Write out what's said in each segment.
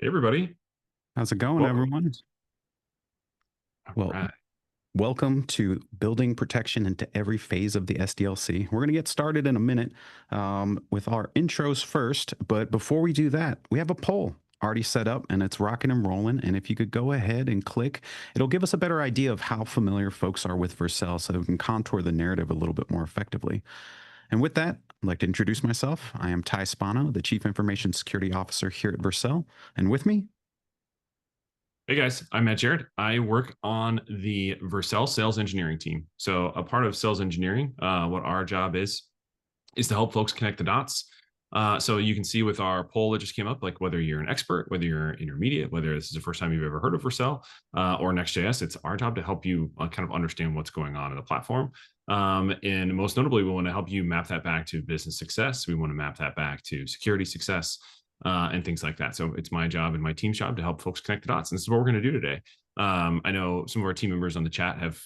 Hey everybody. How's it going, Welcome. everyone? All Well, right. welcome to building protection into every phase of the SDLC. We're going to get started in a minute with our intros first. But before we do that, we have a poll already set up and it's rocking and rolling. And if you could go ahead and click, it'll give us a better idea of how familiar folks are with Vercel so we can contour the narrative a little bit more effectively. And with that, I'd like to introduce myself. I am Ty Spano, the Chief Information Security Officer here at Vercel. And with me, Hey guys, I'm Matt Jared. I work on the Vercel sales engineering team. So a part of sales engineering, what our job is to help folks connect the dots. So you can see with our poll that just came up, like whether you're an expert, whether you're intermediate, whether this is the first time you've ever heard of Vercel or Next.js, it's our job to help you kind of understand what's going on in the platform. And most notably, we want to help you map that back to business success. We want to map that back to security success and things like that. So it's my job and my team's job to help folks connect the dots. And this is what we're going to do today. I know some of our team members on the chat have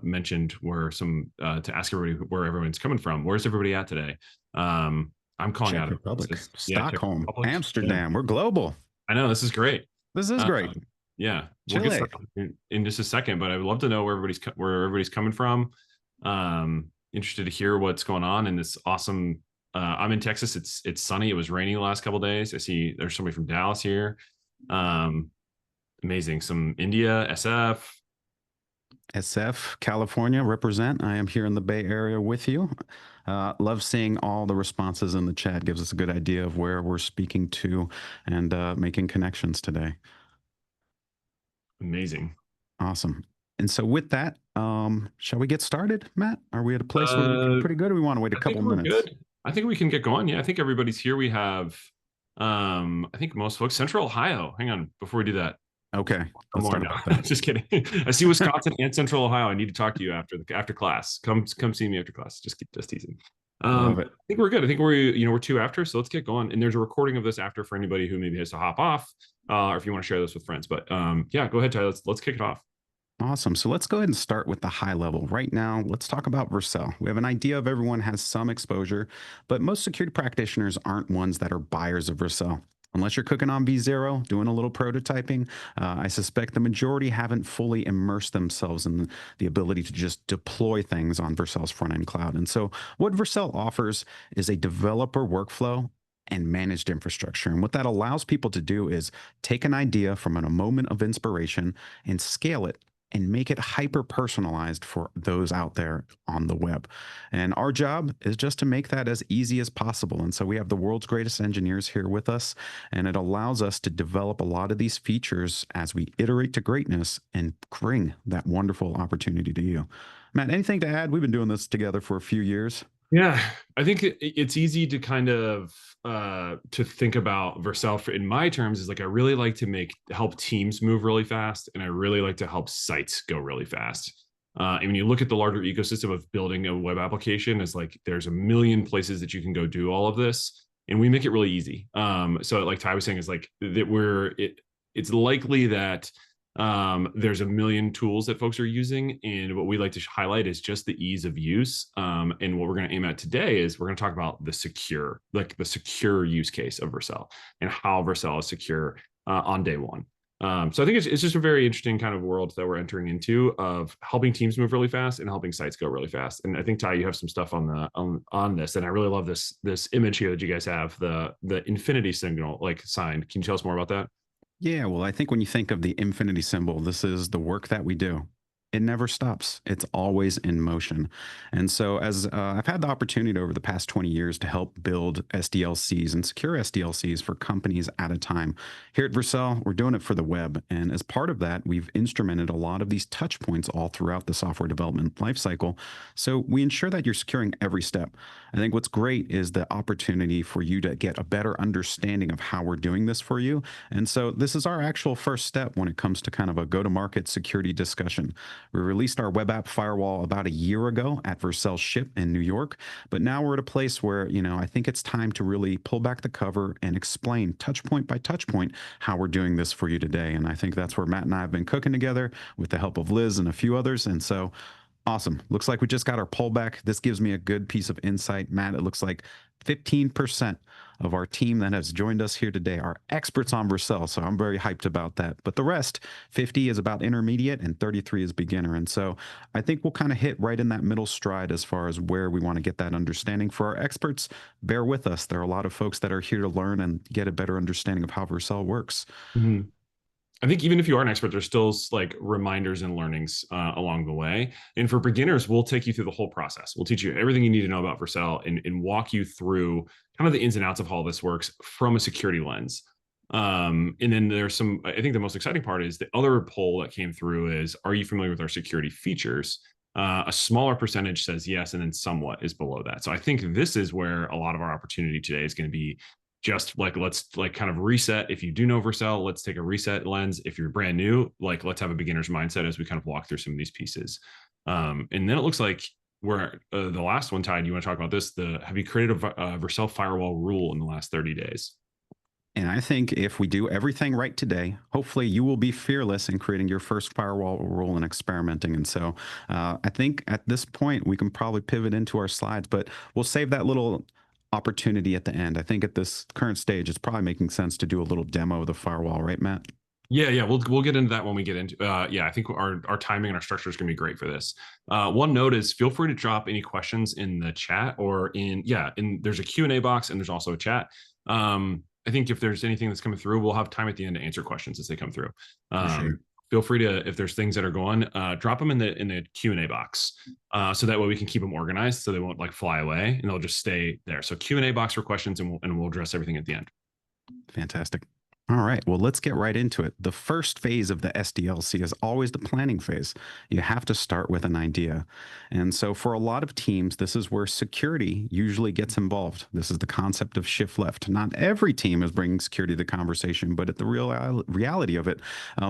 mentioned where to ask everybody where everyone's coming from. Where's everybody at today? I'm calling Czech out of Republic, yeah, Czech Stockholm, Republic. Yeah, Amsterdam. We're global. I know this is great. This is Um, great. yeah, we'll get Chile. started in just a second, but I would love to know where everybody's coming from. Interested to hear what's going on in this awesome. I'm in Texas. It's sunny. It was raining the last couple of days. I see there's somebody from Dallas here. Um, Amazing. Some India, SF. SF, California, represent. I am here in the Bay Area with you. Love seeing all the responses in the chat. Gives us a good idea of where we're speaking to and making connections today. Amazing. Awesome. And so, with that, shall we get started, Matt? Are we at a place where we're Uh, pretty good, or we want to wait a I think couple we're minutes? good. I think we can get going. Yeah, I think everybody's here. We have, I think most folks, Central Ohio. Hang on, before we do that. Okay, One let's more start now. about that. Just kidding. I see Wisconsin and Central Ohio. I need to talk to you after class. Come see me after class. Just teasing. Love I it. think we're good. I think we're two after. So let's get going. And there's a recording of this after for anybody who maybe has to hop off, or if you want to share this with friends. But yeah, go ahead, Ty. Let's kick it off. Awesome. So let's go ahead and start with the high level. Right now, let's talk about Vercel. We have an idea of everyone has some exposure, but most security practitioners aren't ones that are buyers of Vercel. Unless you're cooking on V0, doing a little prototyping, I suspect the majority haven't fully immersed themselves in the ability to just deploy things on Vercel's front end cloud. And so, what Vercel offers is a developer workflow and managed infrastructure. And what that allows people to do is take an idea from a moment of inspiration and scale it and make it hyper personalized for those out there on the web. And our job is just to make that as easy as possible. And so we have the world's greatest engineers here with us, and it allows us to develop a lot of these features as we iterate to greatness and bring that wonderful opportunity to you. Matt, anything to add? We've been doing this together for a few years. Yeah, I think it's easy to kind of to think about Vercel in my terms is like I really like to help teams move really fast, and I really like to help sites go really fast. And when you look at the larger ecosystem of building a web application, it's like there's a million places that you can go do all of this, and we make it really easy. So like Ty was saying, is like that it's likely that there's a million tools that folks are using, and what we like to highlight is just the ease of use. And what we're going to aim at today is we're going to talk about the secure use case of Vercel and how Vercel is secure on day one. So I think it's just a very interesting kind of world that we're entering into of helping teams move really fast and helping sites go really fast. And I think Ty, you have some stuff on this, and I really love this image here that you guys have the infinity signal like signed. Can you tell us more about that? Yeah, well, I think when you think of the infinity symbol, this is the work that we do. It never stops. It's always in motion. And so, as I've had the opportunity over the past 20 years to help build SDLCs and secure SDLCs for companies at a time, here at Vercel, we're doing it for the web. And as part of that, we've instrumented a lot of these touch points all throughout the software development lifecycle. So we ensure that you're securing every step. I think what's great is the opportunity for you to get a better understanding of how we're doing this for you. And so this is our actual first step when it comes to kind of a go-to-market security discussion. We released our web app firewall about a year ago at Vercel Ship in New York, but now we're at a place where, I think it's time to really pull back the cover and explain touch point by touch point how we're doing this for you today. And I think that's where Matt and I have been cooking together with the help of Liz and a few others. And so Awesome. Looks like we just got our poll back. This gives me a good piece of insight. Matt, it looks like 15% of our team that has joined us here today are experts on Vercel. So I'm very hyped about that. But the rest, 50 is about intermediate and 33 is beginner. And so I think we'll kind of hit right in that middle stride as far as where we want to get that understanding. For our experts, bear with us. There are a lot of folks that are here to learn and get a better understanding of how Vercel works. Mhm. I think even if you are an expert, there's still like reminders and learnings along the way. And for beginners, we'll take you through the whole process. We'll teach you everything you need to know about Vercel and walk you through kind of the ins and outs of how this works from a security lens. And then there's some, I think the most exciting part is the other poll that came through is, are you familiar with our security features? A smaller percentage says yes, and then somewhat is below that. So I think this is where a lot of our opportunity today is going to be just like, let's like kind of reset. If you do know Vercel, let's take a reset lens. If you're brand new, like let's have a beginner's mindset as we kind of walk through some of these pieces. And then it looks like we're the last one, Ty, you want to talk about this? Have you created a Vercel firewall rule in the last 30 days? And I think if we do everything right today, hopefully you will be fearless in creating your first firewall rule and experimenting. And so I think at this point, we can probably pivot into our slides, but we'll save that little opportunity at the end. I think at this current stage, it's probably making sense to do a little demo of the firewall, right, Matt? Yeah, we'll get into that when we get into. Yeah, I think our timing and our structure is going to be great for this. One note is feel free to drop any questions in the chat or there's a Q&A box and there's also a chat. I think if there's anything that's coming through, we'll have time at the end to answer questions as they come through. Sure. Feel free to, if there's things that are going, drop them in the Q&A box, so that way we can keep them organized so they won't like fly away and they'll just stay there. So Q&A box for questions and we'll address everything at the end. Fantastic. All right, well, let's get right into it. The first phase of the SDLC is always the planning phase. You have to start with an idea. And so for a lot of teams, this is where security usually gets involved. This is the concept of shift left. Not every team is bringing security to the conversation, but at the reality of it,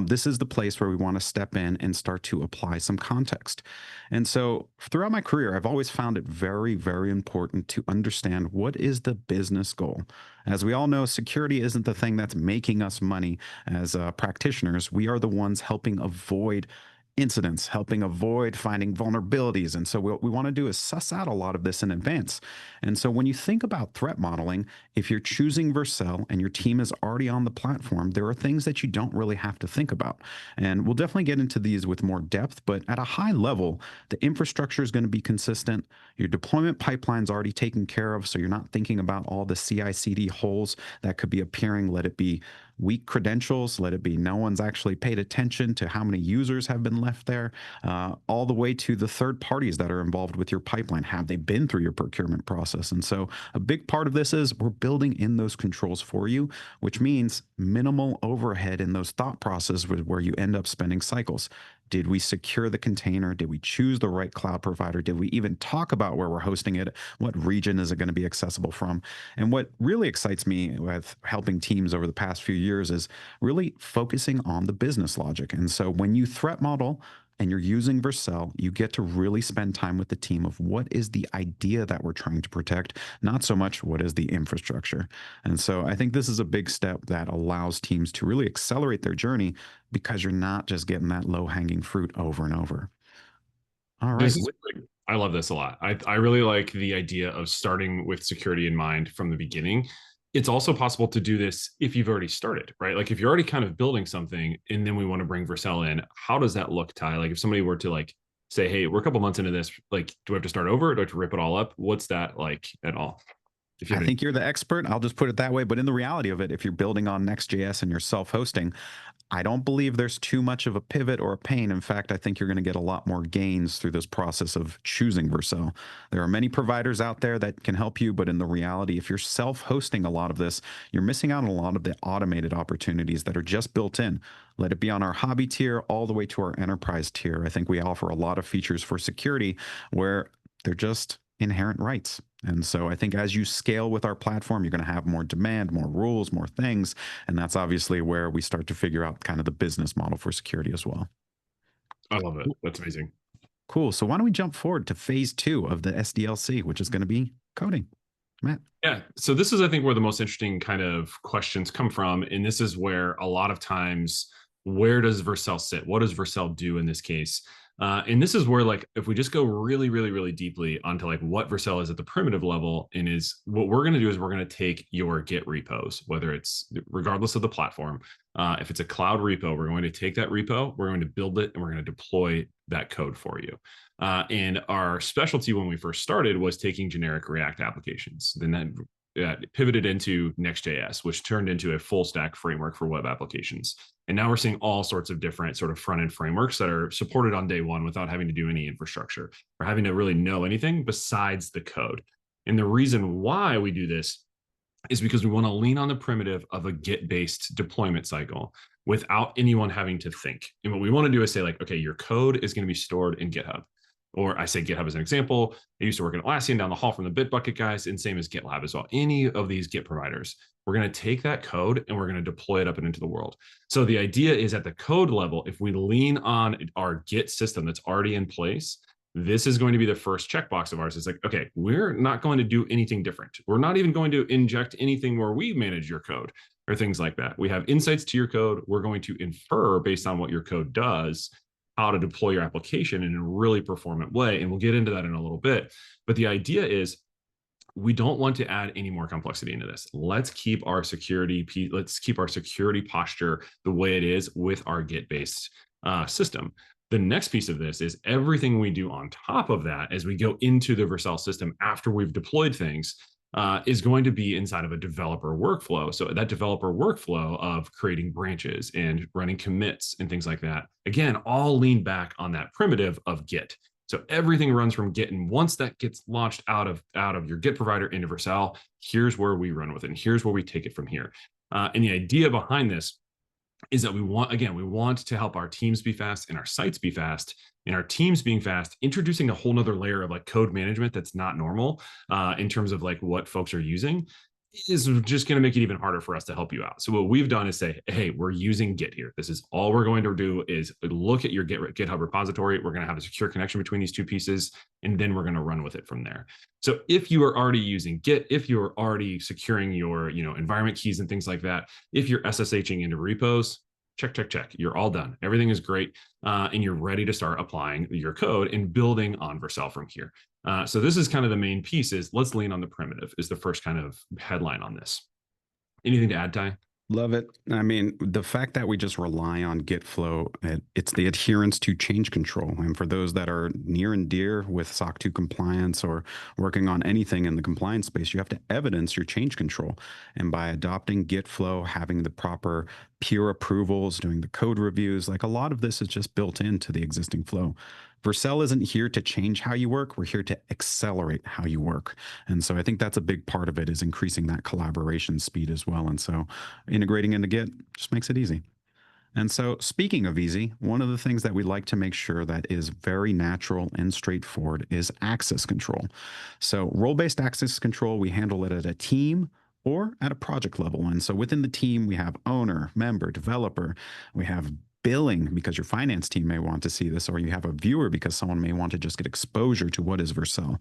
this is the place where we want to step in and start to apply some context. And so throughout my career, I've always found it very, very important to understand what is the business goal. As we all know, security isn't the thing that's making us money as practitioners. We are the ones helping avoid incidents, helping avoid finding vulnerabilities. And so what we want to do is suss out a lot of this in advance. And so when you think about threat modeling, if you're choosing Vercel and your team is already on the platform, there are things that you don't really have to think about. And we'll definitely get into these with more depth, but at a high level, the infrastructure is going to be consistent. Your deployment pipeline's already taken care of, so you're not thinking about all the CI/CD holes that could be appearing. Let it be weak credentials, let it be no one's actually paid attention to how many users have been left there, all the way to the third parties that are involved with your pipeline. Have they been through your procurement process? And so a big part of this is we're building in those controls for you, which means minimal overhead in those thought processes where you end up spending cycles. Did we secure the container? Did we choose the right cloud provider? Did we even talk about where we're hosting it? What region is it going to be accessible from? And what really excites me with helping teams over the past few years is really focusing on the business logic. And so when you threat model and you're using Vercel, you get to really spend time with the team of what is the idea that we're trying to protect, not so much what is the infrastructure. And so I think this is a big step that allows teams to really accelerate their journey because you're not just getting that low-hanging fruit over and over. All right. I love this a lot. I really like the idea of starting with security in mind from the beginning. It's also possible to do this if you've already started, right? Like if you're already kind of building something and then we want to bring Vercel in, how does that look, Ty? Like if somebody were to like say, hey, we're a couple months into this, like, do we have to start over? Do I have to rip it all up? What's that like at all? I think you're the expert. I'll just put it that way. But in the reality of it, if you're building on Next.js and you're self-hosting, I don't believe there's too much of a pivot or a pain. In fact, I think you're going to get a lot more gains through this process of choosing Vercel. There are many providers out there that can help you, but in the reality, if you're self-hosting a lot of this, you're missing out on a lot of the automated opportunities that are just built in. Let it be on our hobby tier all the way to our enterprise tier. I think we offer a lot of features for security where they're just inherent rights. And so I think as you scale with our platform, you're going to have more demand, more rules, more things. And that's obviously where we start to figure out kind of the business model for security as well. I love it. That's amazing. Cool. So why don't we jump forward to phase 2 of the SDLC, which is going to be coding. Matt. Yeah. So this is, I think, where the most interesting kind of questions come from. And this is where a lot of times, where does Vercel sit? What does Vercel do in this case? And this is where, like, if we just go really, really, really deeply onto like what Vercel is at the primitive level, and is what we're going to do is we're going to take your Git repos, whether it's regardless of the platform. If it's a cloud repo, we're going to take that repo, we're going to build it, and we're going to deploy that code for you. And our specialty when we first started was taking generic React applications. Then that pivoted into Next.js, which turned into a full stack framework for web applications. And now we're seeing all sorts of different sort of front end frameworks that are supported on day one without having to do any infrastructure or having to really know anything besides the code. And the reason why we do this is because we want to lean on the primitive of a Git based deployment cycle without anyone having to think. And what we want to do is say, like, okay, your code is going to be stored in GitHub. Or I say GitHub as an example. I used to work at Atlassian down the hall from the Bitbucket guys, and same as GitLab as well. Any of these Git providers, we're going to take that code and we're going to deploy it up and into the world. So the idea is at the code level, if we lean on our Git system that's already in place, this is going to be the first checkbox of ours. It's like, okay, we're not going to do anything different. We're not even going to inject anything where we manage your code or things like that. We have insights to your code. We're going to infer based on what your code does, how to deploy your application in a really performant way. And we'll get into that in a little bit. But the idea is we don't want to add any more complexity into this. Let's keep our security posture the way it is with our Git-based system. The next piece of this is everything we do on top of that as we go into the Vercel system after we've deployed things is going to be inside of a developer workflow. So that developer workflow of creating branches and running commits and things like that, again, all lean back on that primitive of Git. So everything runs from Git, and once that gets launched out of your Git provider into Vercel, here's where we run with it, and here's where we take it from here. And the idea behind this is that we want to help our teams be fast and our sites be fast. And our teams being fast, introducing a whole nother layer of like code management that's not normal in terms of like what folks are using, is just going to make it even harder for us to help you out. So what we've done is say, hey, we're using Git here. This is all we're going to do is look at your GitHub repository. We're going to have a secure connection between these two pieces, and then we're going to run with it from there. So if you are already using Git, if you are already securing your environment keys and things like that, if you're SSHing into repos, check. You're all done. Everything is great. And you're ready to start applying your code and building on Vercel from here. So this is kind of the main piece is let's lean on the primitive is the first kind of headline on this. Anything to add, Ty? Love it. I mean, the fact that we just rely on Git flow, it's the adherence to change control. And for those that are near and dear with SOC 2 compliance or working on anything in the compliance space, you have to evidence your change control. And by adopting Git flow, having the proper peer approvals, doing the code reviews, like a lot of this is just built into the existing flow. Vercel isn't here to change how you work. We're here to accelerate how you work. And so I think that's a big part of it is increasing that collaboration speed as well. And so integrating into Git just makes it easy. And so speaking of easy, one of the things that we like to make sure that is very natural and straightforward is access control. So role-based access control, we handle it at a team or at a project level. And so within the team, we have owner, member, developer, we have billing because your finance team may want to see this, or you have a viewer because someone may want to just get exposure to what is Vercel.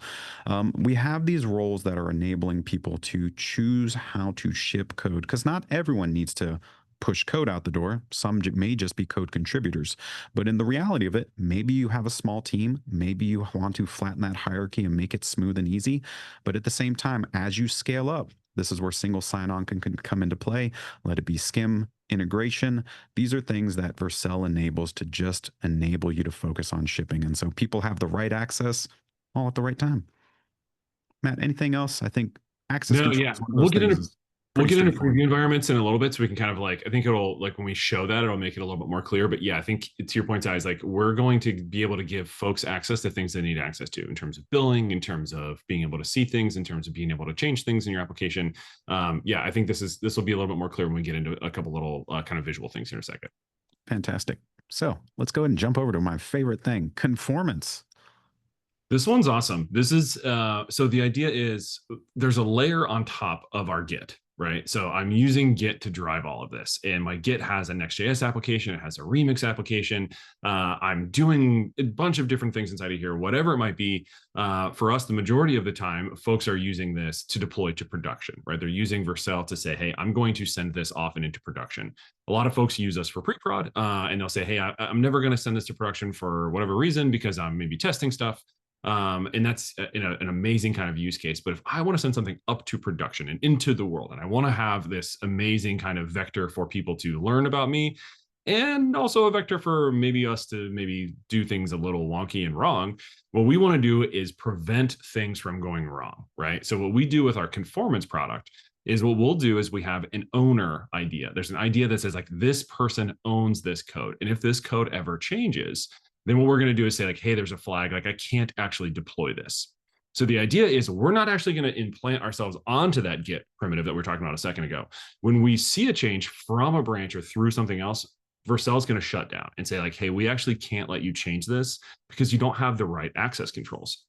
We have these roles that are enabling people to choose how to ship code because not everyone needs to push code out the door. Some may just be code contributors. But in the reality of it, maybe you have a small team. Maybe you want to flatten that hierarchy and make it smooth and easy. But at the same time, as you scale up, this is where single sign-on can come into play. Let it be SCIM integration. These are things that Vercel enables to just enable you to focus on shipping. And so people have the right access all at the right time. Matt, anything else? I think access control is one of those things. We'll get into preview environments in a little bit so we can kind of like, I think it'll like when we show that, it'll make it a little bit more clear. But yeah, I think to your point, guys, like we're going to be able to give folks access to things they need access to in terms of billing, in terms of being able to see things, in terms of being able to change things in your application. Yeah, I think this will be a little bit more clear when we get into a couple little kind of visual things here in a second. Fantastic. So let's go ahead and jump over to my favorite thing, conformance. This one's awesome. This is, so the idea is there's a layer on top of our Git, right? So I'm using Git to drive all of this. And my Git has a Next.js application, it has a Remix application. I'm doing a bunch of different things inside of here, whatever it might be. For us, the majority of the time, folks are using this to deploy to production, right? They're using Vercel to say, hey, I'm going to send this off and into production. A lot of folks use us for pre-prod, and they'll say, hey, I'm never going to send this to production for whatever reason because I'm maybe testing stuff. And that's an amazing kind of use case. But if I want to send something up to production and into the world, and I want to have this amazing kind of vector for people to learn about me, and also a vector for maybe us to maybe do things a little wonky and wrong, what we want to do is prevent things from going wrong, right? So what we do with our conformance product is what we'll do is we have an owner idea. There's an idea that says like this person owns this code. And if this code ever changes, then what we're going to do is say like, hey, there's a flag, like I can't actually deploy this. So the idea is we're not actually going to implant ourselves onto that Git primitive that we were talking about a second ago. When we see a change from a branch or through something else, Vercel is going to shut down and say like, hey, we actually can't let you change this because you don't have the right access controls.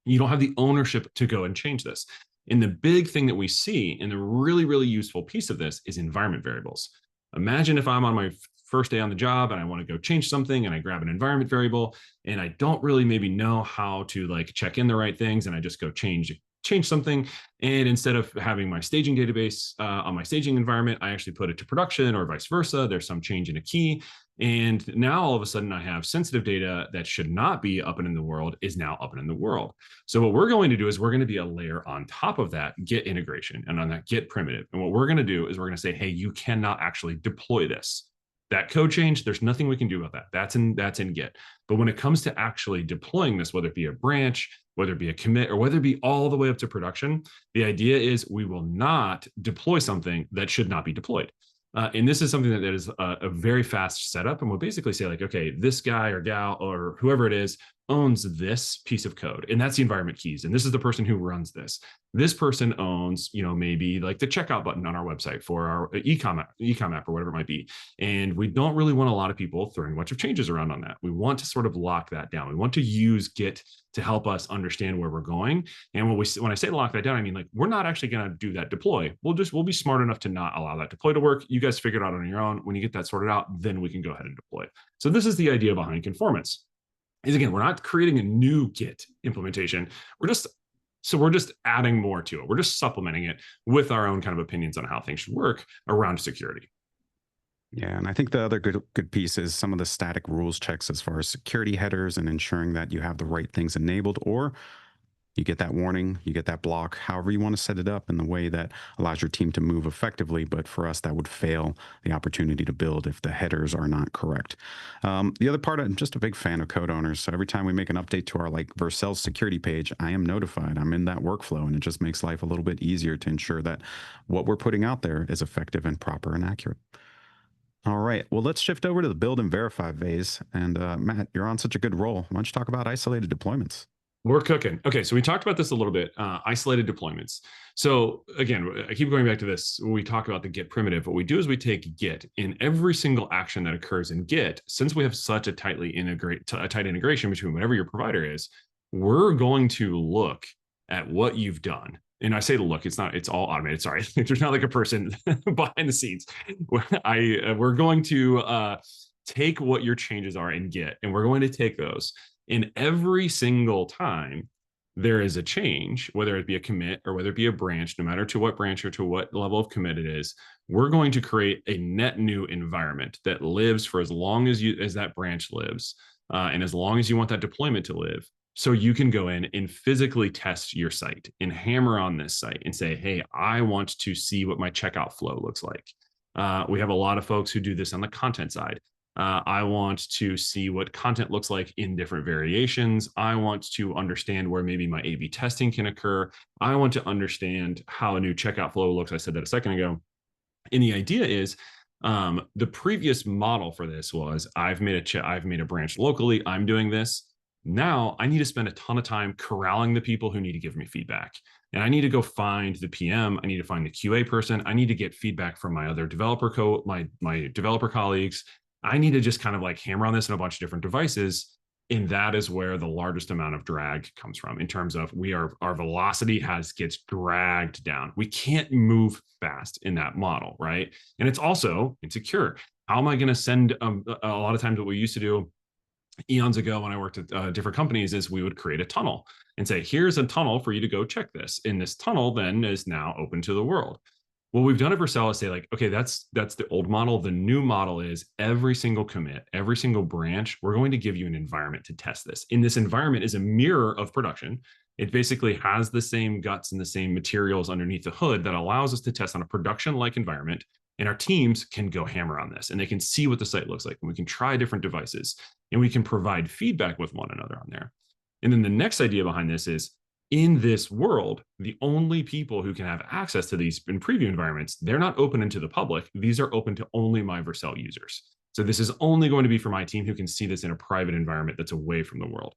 You don't have the ownership to go and change this. And the big thing that we see, and the really, really useful piece of this is environment variables. Imagine if I'm on my first day on the job and I want to go change something and I grab an environment variable and I don't really maybe know how to like check in the right things and I just go change something. And instead of having my staging database on my staging environment, I actually put it to production or vice versa. There's some change in a key. And now all of a sudden I have sensitive data that should not be up and in the world is now up and in the world. So what we're going to do is we're going to be a layer on top of that Git integration and on that Git primitive. And what we're going to do is we're going to say, hey, you cannot actually deploy this. That code change, there's nothing we can do about that. That's in Git. But when it comes to actually deploying this, whether it be a branch, whether it be a commit, or whether it be all the way up to production, the idea is we will not deploy something that should not be deployed. And this is something that is a very fast setup. And we'll basically say like, okay, this guy or gal or whoever it is owns this piece of code. And that's the environment keys. And this is the person who runs this. This person owns, maybe like the checkout button on our website for our e-com app or whatever it might be. And we don't really want a lot of people throwing a bunch of changes around on that. We want to sort of lock that down. We want to use Git to help us understand where we're going. And when I say lock that down, I mean like we're not actually going to do that deploy. We'll be smart enough to not allow that deploy to work. You guys figure it out on your own. When you get that sorted out, then we can go ahead and deploy. So this is the idea behind conformance. Is again, we're not creating a new Git implementation. We're just adding more to it. We're just supplementing it with our own kind of opinions on how things should work around security. Yeah, and I think the other good piece is some of the static rules checks as far as security headers and ensuring that you have the right things enabled, or you get that warning, you get that block, however you want to set it up in the way that allows your team to move effectively. But for us, that would fail the opportunity to build if the headers are not correct. The other part, I'm just a big fan of code owners. So every time we make an update to our Vercel security page, I am notified. I'm in that workflow, and it just makes life a little bit easier to ensure that what we're putting out there is effective and proper and accurate. All right, well, let's shift over to the build and verify phase. And Matt, you're on such a good roll. Why don't you talk about isolated deployments? We're cooking. Okay, so we talked about this a little bit, isolated deployments. So again, I keep going back to this. When we talk about the Git primitive, what we do is we take Git in every single action that occurs in Git. Since we have such a tight integration between whatever your provider is, we're going to look at what you've done. And I say to look, it's all automated. Sorry, there's not like a person behind the scenes. We're going to take what your changes are in Git, and we're going to take those. In every single time there is a change, whether it be a commit or whether it be a branch, no matter to what branch or to what level of commit it is, we're going to create a net new environment that lives for as long as that branch lives, and as long as you want that deployment to live. So you can go in and physically test your site and hammer on this site and say, hey, I want to see what my checkout flow looks like. We have a lot of folks who do this on the content side. I want to see what content looks like in different variations. I want to understand where maybe my A/B testing can occur. I want to understand how a new checkout flow looks. I said that a second ago. And the idea is the previous model for this was I've made a branch locally. I'm doing this. Now I need to spend a ton of time corralling the people who need to give me feedback. And I need to go find the PM. I need to find the QA person. I need to get feedback from my other my developer colleagues. I need to just kind of like hammer on this in a bunch of different devices. And that is where the largest amount of drag comes from in terms of our velocity gets dragged down. We can't move fast in that model, right? And it's also insecure. How am I going to send a lot of times what we used to do eons ago when I worked at different companies is we would create a tunnel and say, here's a tunnel for you to go check this. And this tunnel then is now open to the world. What we've done at Vercel is say like, okay, that's the old model. The new model is every single commit, every single branch, we're going to give you an environment to test this. And this environment is a mirror of production. It basically has the same guts and the same materials underneath the hood that allows us to test on a production-like environment. And our teams can go hammer on this and they can see what the site looks like. And we can try different devices and we can provide feedback with one another on there. And then the next idea behind this is, in this world, the only people who can have access to these in preview environments, they're not open into the public. These are open to only my Vercel users. So this is only going to be for my team who can see this in a private environment that's away from the world.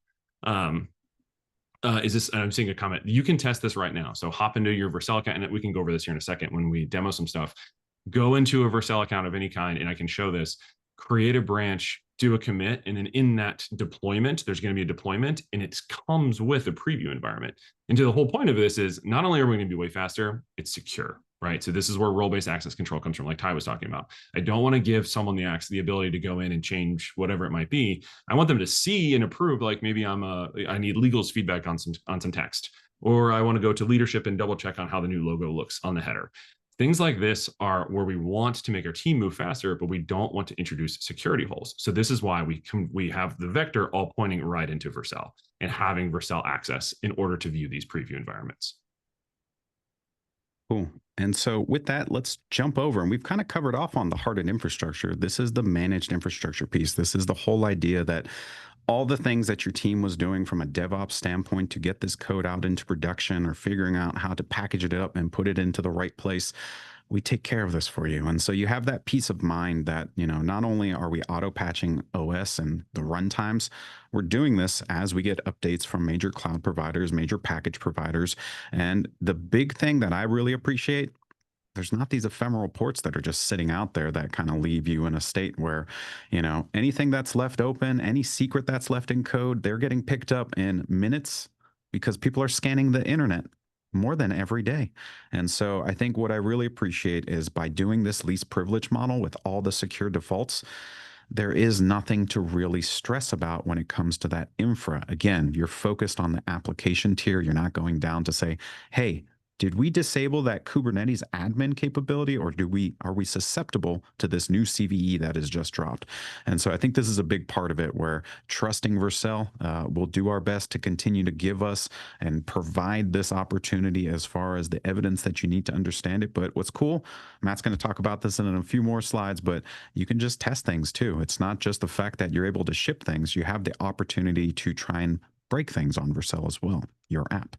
Is this, and I'm seeing a comment, you can test this right now. So hop into your Vercel account, and we can go over this here in a second when we demo some stuff. Go into a Vercel account of any kind, and I can show this. Create a branch, do a commit, and then in that deployment, there's going to be a deployment, and it comes with a preview environment. And to the whole point of this is not only are we going to be way faster, it's secure, right? So this is where role-based access control comes from, like Ty was talking about. I don't want to give someone the ability to go in and change whatever it might be. I want them to see and approve, like maybe I need legal's feedback on some text, or I want to go to leadership and double check on how the new logo looks on the header. Things like this are where we want to make our team move faster, but we don't want to introduce security holes. So this is why we have the vector all pointing right into Vercel and having Vercel access in order to view these preview environments. Cool. And so with that, let's jump over, and we've kind of covered off on the hardened infrastructure. This is the managed infrastructure piece. This is the whole idea that all the things that your team was doing from a DevOps standpoint to get this code out into production, or figuring out how to package it up and put it into the right place, we take care of this for you. And so you have that peace of mind that, not only are we auto patching OS and the runtimes, we're doing this as we get updates from major cloud providers, major package providers. And the big thing that I really appreciate, there's not these ephemeral ports that are just sitting out there that kind of leave you in a state where, anything that's left open, any secret that's left in code, they're getting picked up in minutes because people are scanning the internet more than every day. And so I think what I really appreciate is, by doing this least privilege model with all the secure defaults, there is nothing to really stress about when it comes to that infra. Again, you're focused on the application tier. You're not going down to say, hey, did we disable that Kubernetes admin capability, or are we susceptible to this new CVE that is just dropped? And so I think this is a big part of it, where trusting Vercel, will do our best to continue to give us and provide this opportunity as far as the evidence that you need to understand it. But what's cool, Matt's going to talk about this in a few more slides, but you can just test things too. It's not just the fact that you're able to ship things. You have the opportunity to try and break things on Vercel as well, your app.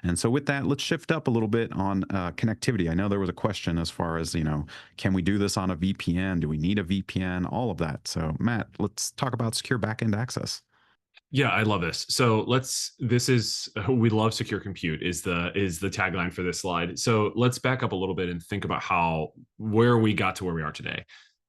And so with that, let's shift up a little bit on connectivity. I know there was a question as far as, can we do this on a VPN? Do we need a VPN? All of that. So Matt, let's talk about secure backend access. Yeah, I love this. So we love secure compute is the tagline for this slide. So let's back up a little bit and think about where we got to where we are today.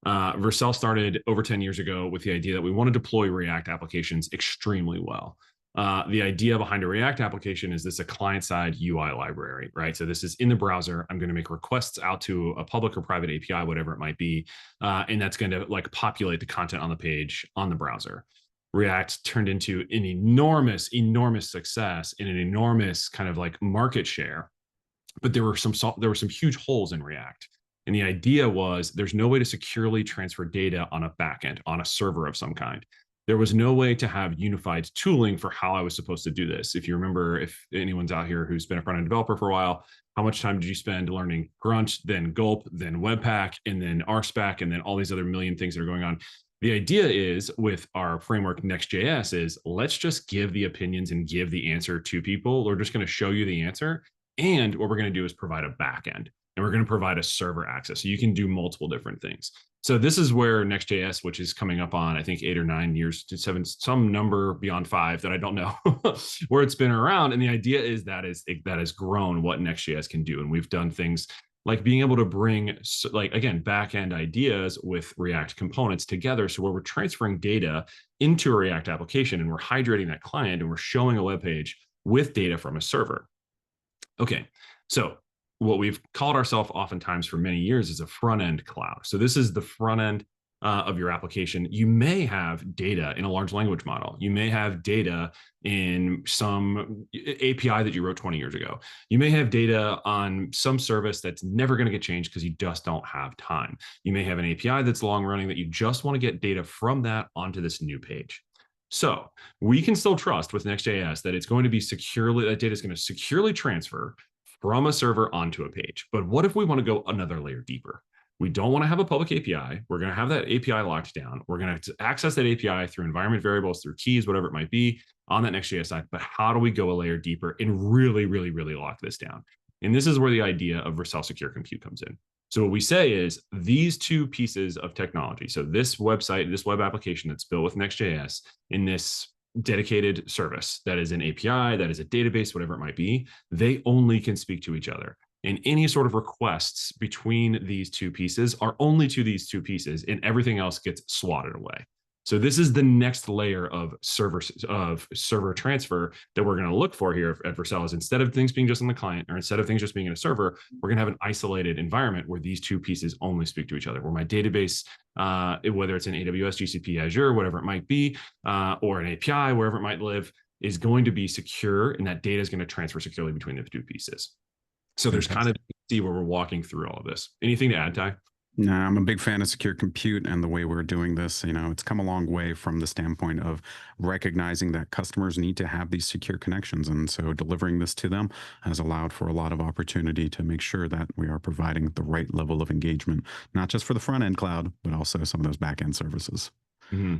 Vercel started over 10 years ago with the idea that we want to deploy React applications extremely well. The idea behind a React application is a client-side UI library, right? So this is in the browser. I'm going to make requests out to a public or private API, whatever it might be, and that's going to populate the content on the page on the browser. React turned into an enormous success and an enormous kind of market share, but there were some huge holes in React. And the idea was there's no way to securely transfer data on a backend, on a server of some kind. There was no way to have unified tooling for how I was supposed to do this. If you remember, if anyone's out here who's been a front-end developer for a while, how much time did you spend learning Grunt, then Gulp, then Webpack, and then RSpec, and then all these other million things that are going on? The idea is, with our framework Next.js, is let's just give the opinions and give the answer to people. We're just going to show you the answer. And what we're going to do is provide a backend, and we're going to provide a server access. So you can do multiple different things. So this is where Next.js, which is coming up on, I think, 8 or 9 years to 7, some number beyond 5 that I don't know, where it's been around. And the idea is that has grown what Next.js can do. And we've done things like being able to bring, like, again, back-end ideas with React components together. So where we're transferring data into a React application and we're hydrating that client and we're showing a web page with data from a server. Okay, so what we've called ourselves oftentimes for many years is a front-end cloud. So this is the front end of your application. You may have data in a large language model. You may have data in some API that you wrote 20 years ago. You may have data on some service that's never going to get changed because you just don't have time. You may have an API that's long running that you just want to get data from that onto this new page. So we can still trust with Next.js that it's going to be securely, that data is going to securely transfer from a server onto a page. But what if we want to go another layer deeper? We don't want to have a public API. We're going to have that API locked down. We're going to access that API through environment variables, through keys, whatever it might be on that Next.js side. But how do we go a layer deeper and really, really, really lock this down? And this is where the idea of Vercel Secure Compute comes in. So what we say is these two pieces of technology, so this website, this web application that's built with Next.js in this dedicated service that is an API, that is a database, whatever it might be, they only can speak to each other. And any sort of requests between these two pieces are only to these two pieces, and everything else gets swatted away. So this is the next layer of server transfer that we're going to look for here at Vercel. Is instead of things being just on the client, or instead of things just being in a server, we're going to have an isolated environment where these two pieces only speak to each other, where my database, whether it's in AWS, GCP, Azure, whatever it might be, or an API, wherever it might live, is going to be secure, and that data is going to transfer securely between the two pieces. So there's kind of see where we're walking through all of this. Anything to add, Ty? No, I'm a big fan of secure compute and the way we're doing this. It's come a long way from the standpoint of recognizing that customers need to have these secure connections. And so delivering this to them has allowed for a lot of opportunity to make sure that we are providing the right level of engagement, not just for the front end cloud, but also some of those back end services. Mm-hmm.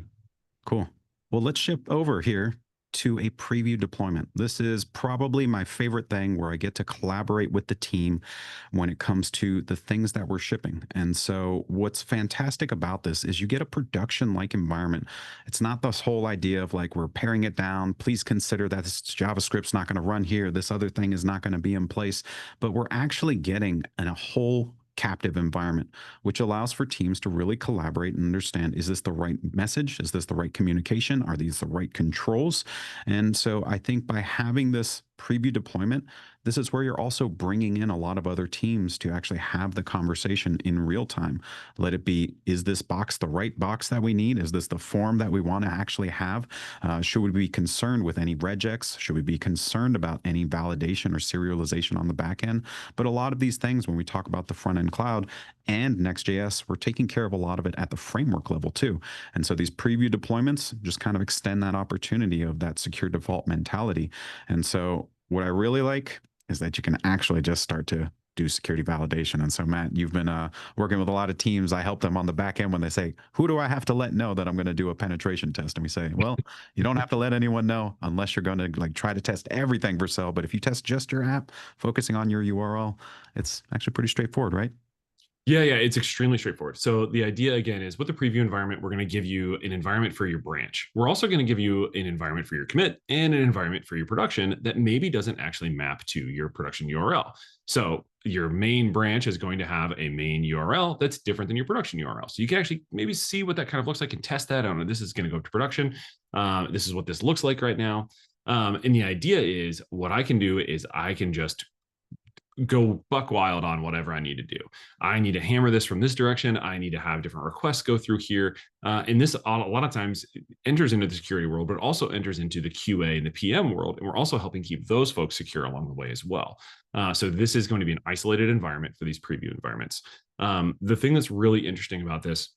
Cool. Well, let's shift over here to a preview deployment. This is probably my favorite thing, where I get to collaborate with the team when it comes to the things that we're shipping. And so what's fantastic about this is you get a production-like environment. It's not this whole idea of like, we're paring it down. Please consider that this JavaScript's not going to run here. This other thing is not going to be in place. But we're actually getting a whole captive environment, which allows for teams to really collaborate and understand, is this the right message? Is this the right communication? Are these the right controls? And so I think by having this preview deployment, this is where you're also bringing in a lot of other teams to actually have the conversation in real time. Let it be, is this box the right box that we need? Is this the form that we want to actually have? Should we be concerned with any regex? Should we be concerned about any validation or serialization on the back end? But a lot of these things, when we talk about the front end cloud and Next.js, we're taking care of a lot of it at the framework level too. And so these preview deployments just kind of extend that opportunity of that secure default mentality. And so what I really like is that you can actually just start to do security validation. And so, Matt, you've been working with a lot of teams. I help them on the back end when they say, who do I have to let know that I'm going to do a penetration test? And we say, well, you don't have to let anyone know unless you're going to like try to test everything Vercel. But if you test just your app, focusing on your URL, it's actually pretty straightforward, right? Yeah, it's extremely straightforward. So the idea, again, is with the preview environment, we're going to give you an environment for your branch. We're also going to give you an environment for your commit and an environment for your production that maybe doesn't actually map to your production URL. So your main branch is going to have a main URL that's different than your production URL. So you can actually maybe see what that kind of looks like and test that. I don't know, this is going to go to production. This is what this looks like right now. And the idea is, what I can do is I can just go buck wild on whatever I need to do. I need to hammer this from this direction. I need to have different requests go through here. And this a lot of times enters into the security world, but also enters into the QA and the PM world. And we're also helping keep those folks secure along the way as well. So this is going to be an isolated environment for these preview environments. The thing that's really interesting about this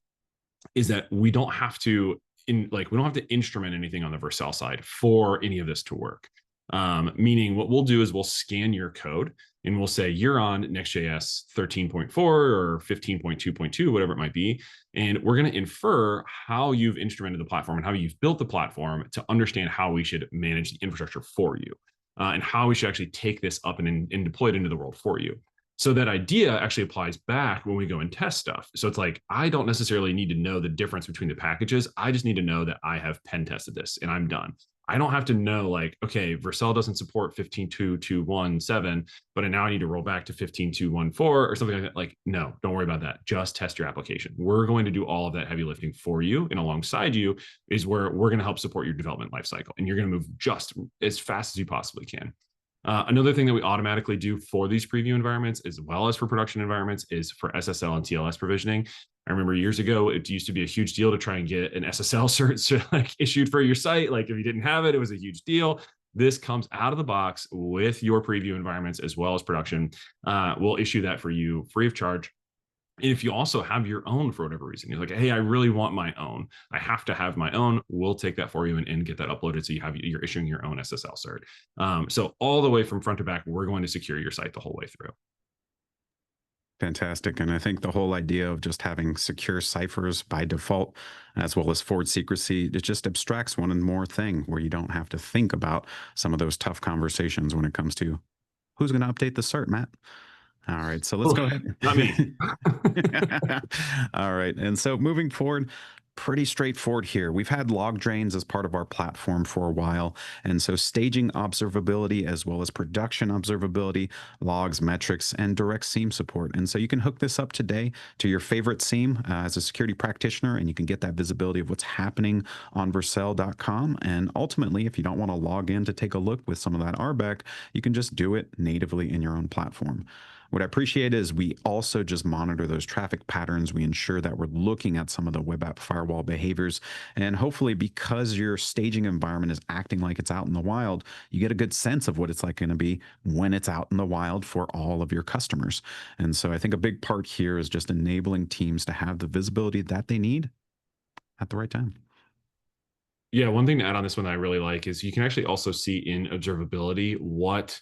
is that we don't have to instrument anything on the Vercel side for any of this to work. Meaning what we'll do is we'll scan your code and we'll say you're on Next.js 13.4 or 15.2.2, whatever it might be. And we're going to infer how you've instrumented the platform and how you've built the platform to understand how we should manage the infrastructure for you, and how we should actually take this up and deploy it into the world for you. So that idea actually applies back when we go and test stuff. So it's like, I don't necessarily need to know the difference between the packages. I just need to know that I have pen tested this and I'm done. I don't have to know like, okay, Vercel doesn't support 15.2.2.1.7, but now I need to roll back to 15.2.1.4 or something like that. Like, no, don't worry about that. Just test your application. We're going to do all of that heavy lifting for you. And alongside you is where we're going to help support your development lifecycle. And you're going to move just as fast as you possibly can. Another thing that we automatically do for these preview environments, as well as for production environments, is for SSL and TLS provisioning. I remember years ago, it used to be a huge deal to try and get an SSL cert like issued for your site. Like if you didn't have it, it was a huge deal. This comes out of the box with your preview environments as well as production. We'll issue that for you free of charge. And if you also have your own for whatever reason, you're like, hey, I really want my own. I have to have my own. We'll take that for you and get that uploaded so you're issuing your own SSL cert. So all the way from front to back, we're going to secure your site the whole way through. Fantastic. And I think the whole idea of just having secure ciphers by default, as well as forward secrecy, it just abstracts one and more thing where you don't have to think about some of those tough conversations when it comes to who's going to update the cert, Matt. All right, so let's go ahead. Not me. All right, and so moving forward, pretty straightforward here. We've had log drains as part of our platform for a while, and so staging observability as well as production observability, logs, metrics, and direct SIEM support. And so you can hook this up today to your favorite SIEM as a security practitioner, and you can get that visibility of what's happening on vercel.com. And ultimately, if you don't want to log in to take a look with some of that RBAC, you can just do it natively in your own platform. What I appreciate is we also just monitor those traffic patterns. We ensure that we're looking at some of the web app firewall behaviors. And hopefully, because your staging environment is acting like it's out in the wild, you get a good sense of what it's like going to be when it's out in the wild for all of your customers. And so I think a big part here is just enabling teams to have the visibility that they need at the right time. Yeah, one thing to add on this one that I really like is you can actually also see in observability what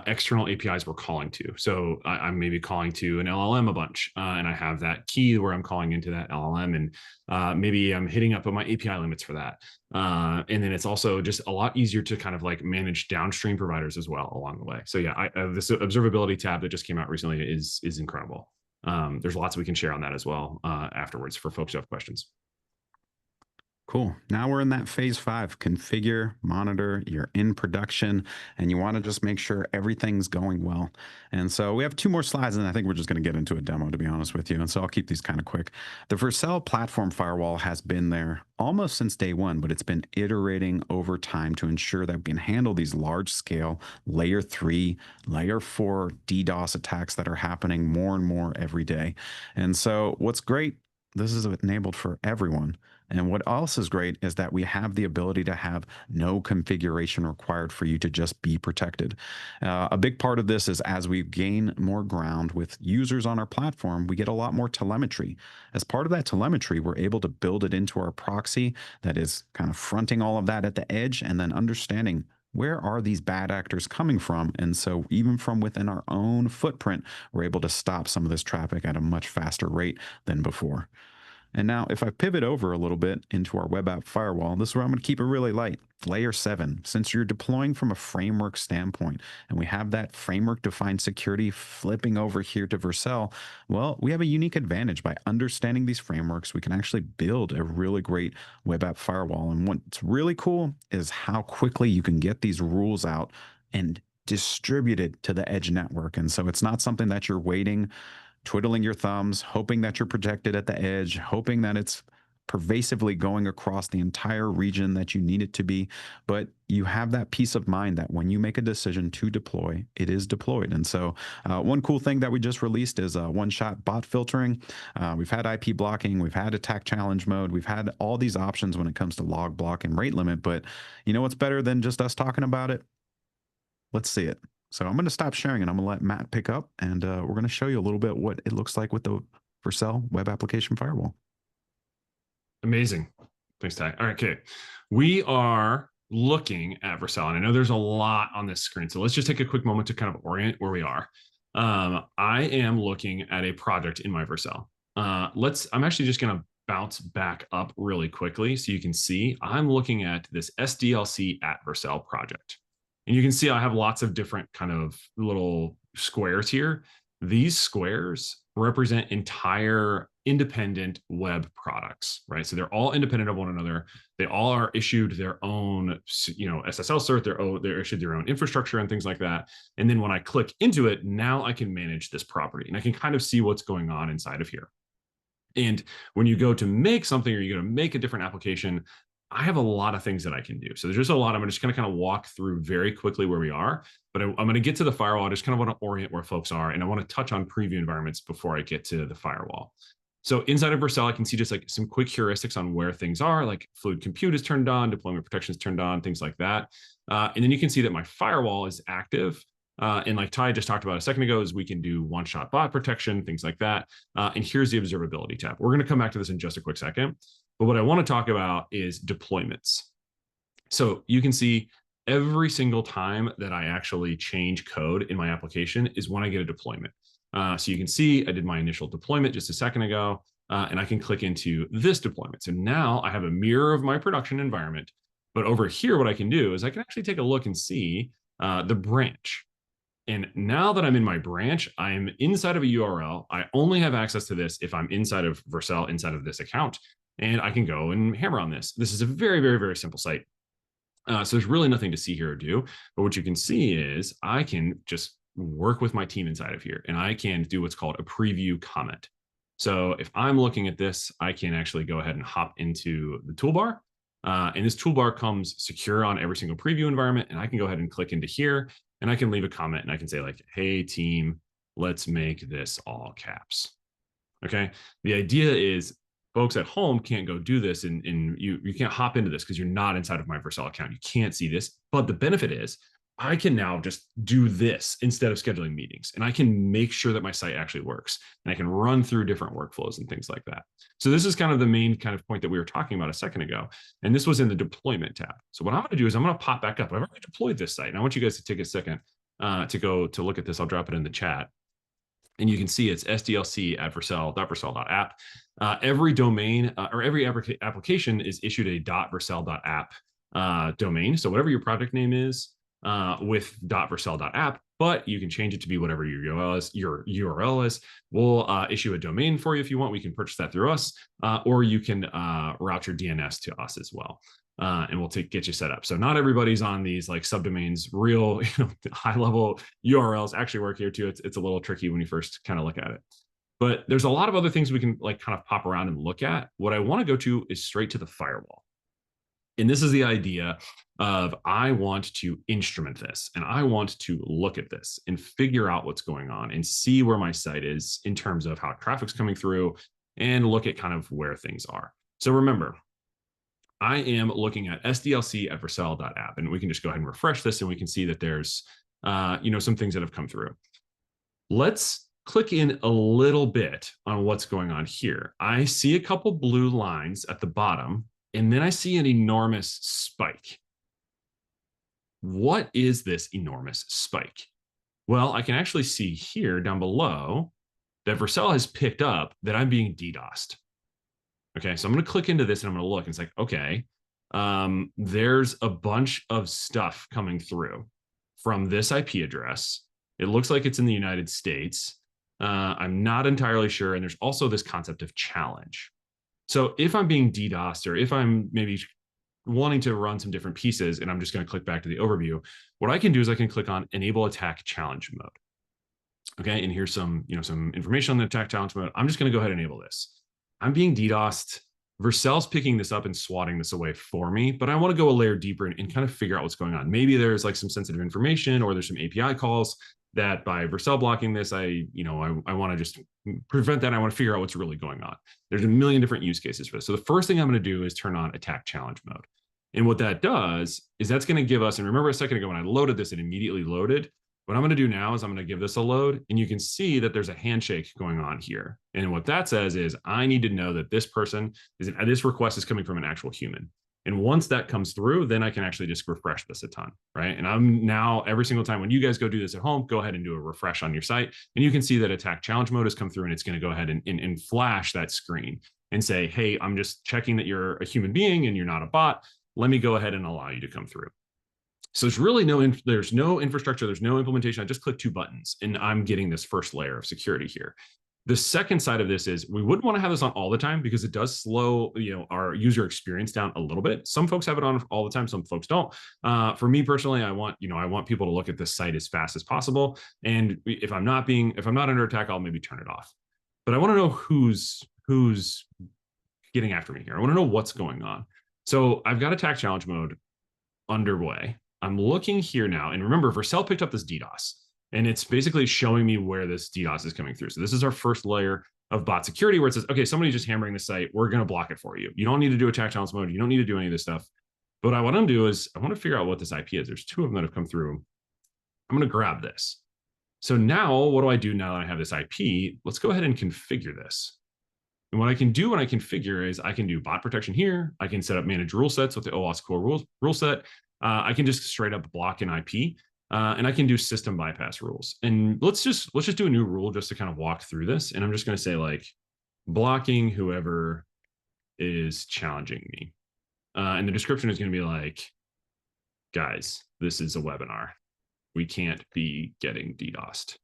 external APIs we're calling to. So I'm maybe calling to an LLM a bunch, and I have that key where I'm calling into that LLM, and maybe I'm hitting up on my API limits for that. And then it's also just a lot easier to kind of like manage downstream providers as well along the way. So yeah, this observability tab that just came out recently is incredible. There's lots we can share on that as well afterwards for folks who have questions. Cool. Now we're in that phase 5, configure, monitor, you're in production, and you want to just make sure everything's going well. And so we have 2 more slides, and I think we're just going to get into a demo, to be honest with you. And so I'll keep these kind of quick. The Vercel platform firewall has been there almost since day 1, but it's been iterating over time to ensure that we can handle these large scale layer 3, layer 4 DDoS attacks that are happening more and more every day. And so what's great, this is enabled for everyone. And what else is great is that we have the ability to have no configuration required for you to just be protected. A big part of this is as we gain more ground with users on our platform, we get a lot more telemetry. As part of that telemetry, we're able to build it into our proxy that is kind of fronting all of that at the edge and then understanding where are these bad actors coming from? And so even from within our own footprint, we're able to stop some of this traffic at a much faster rate than before. And now if I pivot over a little bit into our web app firewall, this is where I'm going to keep it really light. Layer 7, since you're deploying from a framework standpoint, and we have that framework defined security flipping over here to Vercel, well, we have a unique advantage by understanding these frameworks. We can actually build a really great web app firewall. And what's really cool is how quickly you can get these rules out and distributed to the edge network. And so it's not something that you're waiting, twiddling your thumbs, hoping that you're protected at the edge, hoping that it's pervasively going across the entire region that you need it to be. But you have that peace of mind that when you make a decision to deploy, it is deployed. And so one cool thing that we just released is one-shot bot filtering. We've had IP blocking, we've had attack challenge mode, we've had all these options when it comes to log block and rate limit. But you know what's better than just us talking about it? Let's see it. So I'm going to stop sharing and I'm going to let Matt pick up, and we're going to show you a little bit what it looks like with the Vercel web application firewall. Amazing. Thanks, Ty. All right, okay. We are looking at Vercel, and I know there's a lot on this screen, so let's just take a quick moment to kind of orient where we are. I am looking at a project in my Vercel. I'm actually just going to bounce back up really quickly so you can see I'm looking at this SDLC at Vercel project. And you can see I have lots of different kind of little squares here. These squares represent entire independent web products, right? So they're all independent of one another. They all are issued their own, SSL cert. They're issued their own infrastructure and things like that. And then when I click into it, now I can manage this property and I can kind of see what's going on inside of here. And when you go to make something or you go to make a different application, I have a lot of things that I can do. So there's just a lot. I'm just going to kind of walk through very quickly where we are, but I'm going to get to the firewall. I just kind of want to orient where folks are, and I want to touch on preview environments before I get to the firewall. So inside of Vercel, I can see just like some quick heuristics on where things are, like fluid compute is turned on, deployment protection is turned on, things like that. And then you can see that my firewall is active. And like Ty just talked about a second ago, is we can do one-shot bot protection, things like that. And here's the observability tab. We're going to come back to this in just a quick second. But what I want to talk about is deployments. So you can see every single time that I actually change code in my application is when I get a deployment. So you can see I did my initial deployment just a second ago, and I can click into this deployment. So now I have a mirror of my production environment. But over here, what I can do is I can actually take a look and see the branch. And now that I'm in my branch, I'm inside of a URL. I only have access to this if I'm inside of Vercel, inside of this account, and I can go and hammer on this. This is a very, very, very simple site. So there's really nothing to see here or do. But what you can see is I can just work with my team inside of here, and I can do what's called a preview comment. So if I'm looking at this, I can actually go ahead and hop into the toolbar. And this toolbar comes secure on every single preview environment. And I can go ahead and click into here, and I can leave a comment, and I can say like, hey team, let's make this all caps. Okay. The idea is folks at home can't go do this, and you can't hop into this because you're not inside of my Vercel account. You can't see this, but the benefit is I can now just do this instead of scheduling meetings, and I can make sure that my site actually works, and I can run through different workflows and things like that. So this is kind of the main kind of point that we were talking about a second ago, and this was in the deployment tab. So what I'm going to do is I'm going to pop back up. I've already deployed this site, and I want you guys to take a second to go to look at this. I'll drop it in the chat. And you can see it's SDLC at Vercel.vercel.app. Every domain or every application is issued a .vercel.app domain. So whatever your project name is with .vercel.app, but you can change it to be whatever your URL is. We'll issue a domain for you if you want. We can purchase that through us, or you can route your DNS to us as well. And we'll get you set up. So not everybody's on these like subdomains. Real high level URLs actually work here too. It's a little tricky when you first kind of look at it. But there's a lot of other things we can like kind of pop around and look at. What I want to go to is straight to the firewall. And this is the idea of I want to instrument this, and I want to look at this and figure out what's going on and see where my site is in terms of how traffic's coming through, and look at kind of where things are. So remember, I am looking at SDLC at Vercel.app, and we can just go ahead and refresh this, and we can see that there's some things that have come through. Let's click in a little bit on what's going on here. I see a couple blue lines at the bottom, and then I see an enormous spike. What is this enormous spike? Well, I can actually see here down below that Vercel has picked up that I'm being DDoSed. Okay, so I'm going to click into this and I'm going to look, and it's like, okay, there's a bunch of stuff coming through from this IP address. It looks like it's in the United States. I'm not entirely sure. And there's also this concept of challenge. So if I'm being DDoSed, or if I'm maybe wanting to run some different pieces, and I'm just going to click back to the overview, what I can do is I can click on Enable Attack Challenge Mode. Okay, and here's some information on the attack challenge mode. I'm just going to go ahead and enable this. I'm being DDoSed. Vercel's picking this up and swatting this away for me, but I want to go a layer deeper and kind of figure out what's going on. Maybe there's like some sensitive information, or there's some API calls that by Vercel blocking this, I want to just prevent that. I want to figure out what's really going on. There's a million different use cases for this. So the first thing I'm going to do is turn on attack challenge mode. And what that does is that's going to give us, and remember a second ago when I loaded this, it immediately loaded. What I'm going to do now is I'm going to give this a load, and you can see that there's a handshake going on here. And what that says is I need to know that this request is coming from an actual human. And once that comes through, then I can actually just refresh this a ton, right? And I'm now, every single time when you guys go do this at home, go ahead and do a refresh on your site. And you can see that attack challenge mode has come through, and it's going to go ahead and flash that screen and say, hey, I'm just checking that you're a human being and you're not a bot. Let me go ahead and allow you to come through. So there's really there's no infrastructure, there's no implementation. I just click 2 buttons and I'm getting this first layer of security here. The second side of this is we wouldn't want to have this on all the time because it does slow, our user experience down a little bit. Some folks have it on all the time, some folks don't. For me personally, I want people to look at this site as fast as possible. And if I'm not under attack, I'll maybe turn it off. But I want to know who's getting after me here. I want to know what's going on. So I've got attack challenge mode underway. I'm looking here now, and remember, Vercel picked up this DDoS, and it's basically showing me where this DDoS is coming through. So this is our first layer of bot security, where it says, okay, somebody's just hammering the site. We're going to block it for you. You don't need to do attack challenge mode. You don't need to do any of this stuff. But what I want to do is I want to figure out what this IP is. There's 2 of them that have come through. I'm going to grab this. So now what do I do now that I have this IP? Let's go ahead and configure this. And what I can do when I configure is I can do bot protection here. I can set up manage rule sets with the OWASP core rule set. I can just straight up block an IP, and I can do system bypass rules. And let's just do a new rule just to kind of walk through this. And I'm just going to say like blocking whoever is challenging me. And the description is going to be like, guys, this is a webinar. We can't be getting DDoSed.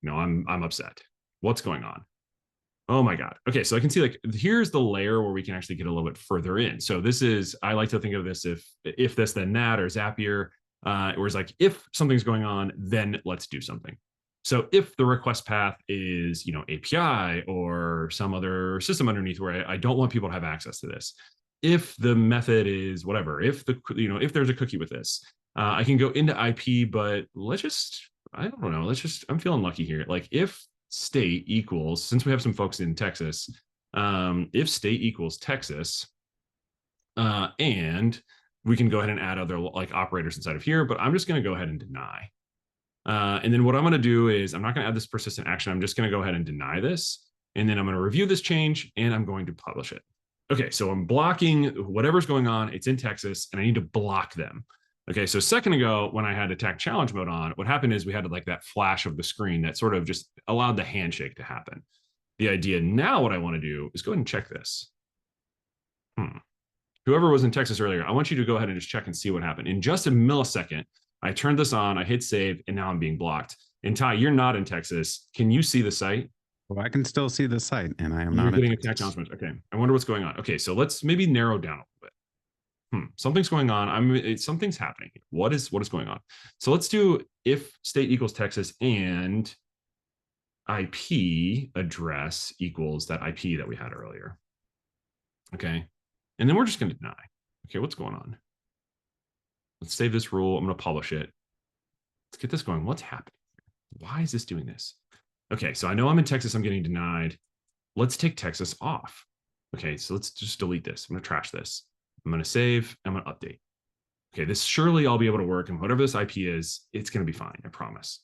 I'm upset. What's going on? Oh my God. Okay, so I can see like here's the layer where we can actually get a little bit further in. So this is, I like to think of this if this then that or Zapier, where it's like if something's going on, then let's do something. So if the request path is API or some other system underneath where I don't want people to have access to this, if the method is whatever, if there's a cookie with this, I can go into IP, but I'm feeling lucky here. Like if state equals, since we have some folks in Texas, if state equals Texas, and we can go ahead and add other like operators inside of here, but I'm just going to go ahead and deny. And then what I'm going to do is I'm not going to add this persistent action. I'm just going to go ahead and deny this. And then I'm going to review this change and I'm going to publish it. Okay, so I'm blocking whatever's going on. It's in Texas and I need to block them. Okay, so a second ago, when I had attack challenge mode on, what happened is we had like that flash of the screen that sort of just allowed the handshake to happen. The idea now, what I want to do is go ahead and check this. Whoever was in Texas earlier, I want you to go ahead and just check and see what happened. In just a millisecond, I turned this on, I hit save, and now I'm being blocked. And Ty, you're not in Texas. Can you see the site? Well, I can still see the site, and I am not getting attack challenge mode. Okay, I wonder what's going on. Okay, so let's maybe narrow down a little bit. Something's going on. Something's happening. What is going on? So let's do if state equals Texas and IP address equals that IP that we had earlier. Okay. And then we're just going to deny. Okay, what's going on? Let's save this rule. I'm going to publish it. Let's get this going. What's happening? Why is this doing this? Okay, so I know I'm in Texas. I'm getting denied. Let's take Texas off. Okay, so let's just delete this. I'm going to trash this. I'm going to save. I'm going to update. Okay, this surely I'll be able to work. And whatever this IP is, it's going to be fine. I promise.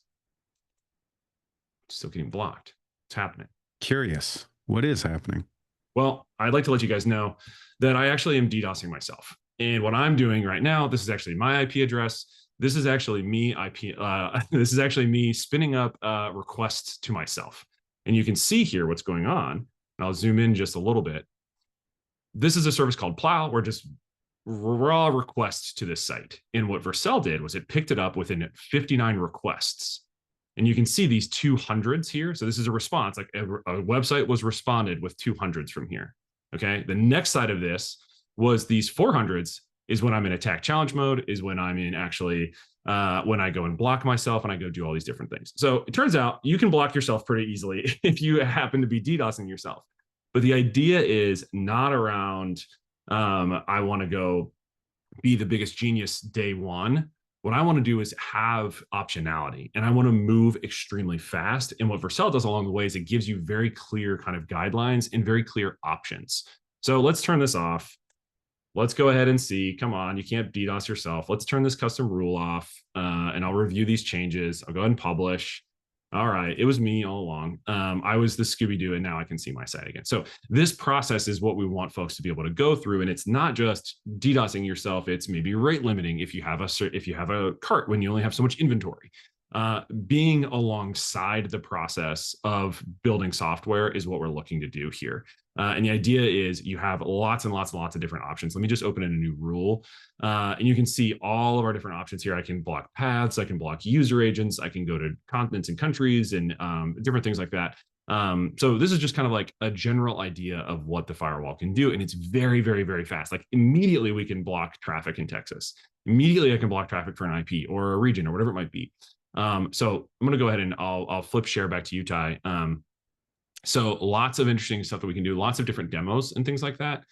Still getting blocked. What's happening? Curious. What is happening? Well, I'd like to let you guys know that I actually am DDoSing myself. And what I'm doing right now, this is actually my IP address. This is actually me this is actually me spinning up requests to myself. And you can see here what's going on. And I'll zoom in just a little bit. This is a service called Plow, where just raw requests to this site. And what Vercel did was it picked it up within 59 requests. And you can see these 200s here. So this is a response, like a website was responded with 200s from here. Okay. The next side of this was these 400s is when I'm in attack challenge mode, is when I'm in actually, when I go and block myself and I go do all these different things. So it turns out you can block yourself pretty easily if you happen to be DDoSing yourself. But the idea is not around, I want to go be the biggest genius day one. What I want to do is have optionality and I want to move extremely fast. And what Vercel does along the way is it gives you very clear kind of guidelines and very clear options. So let's turn this off. Let's go ahead and see. Come on, you can't DDoS yourself. Let's turn this custom rule off and I'll review these changes. I'll go ahead and publish. All right, it was me all along. I was the Scooby-Doo and now I can see my site again. So this process is what we want folks to be able to go through. And it's not just DDoSing yourself. It's maybe rate limiting if you have a cart when you only have so much inventory. being alongside the process of building software is what we're looking to do here. And the idea is you have lots and lots and lots of different options. Let me just open in a new rule. And you can see all of our different options here. I can block paths, I can block user agents, I can go to continents and countries and different things like that. So this is just kind of like a general idea of what the firewall can do. And it's very, very, very fast. Like immediately we can block traffic in Texas. Immediately I can block traffic for an IP or a region or whatever it might be. So I'm going to go ahead and I'll flip share back to you, Ty. So lots of interesting stuff that we can do, lots of different demos and things like that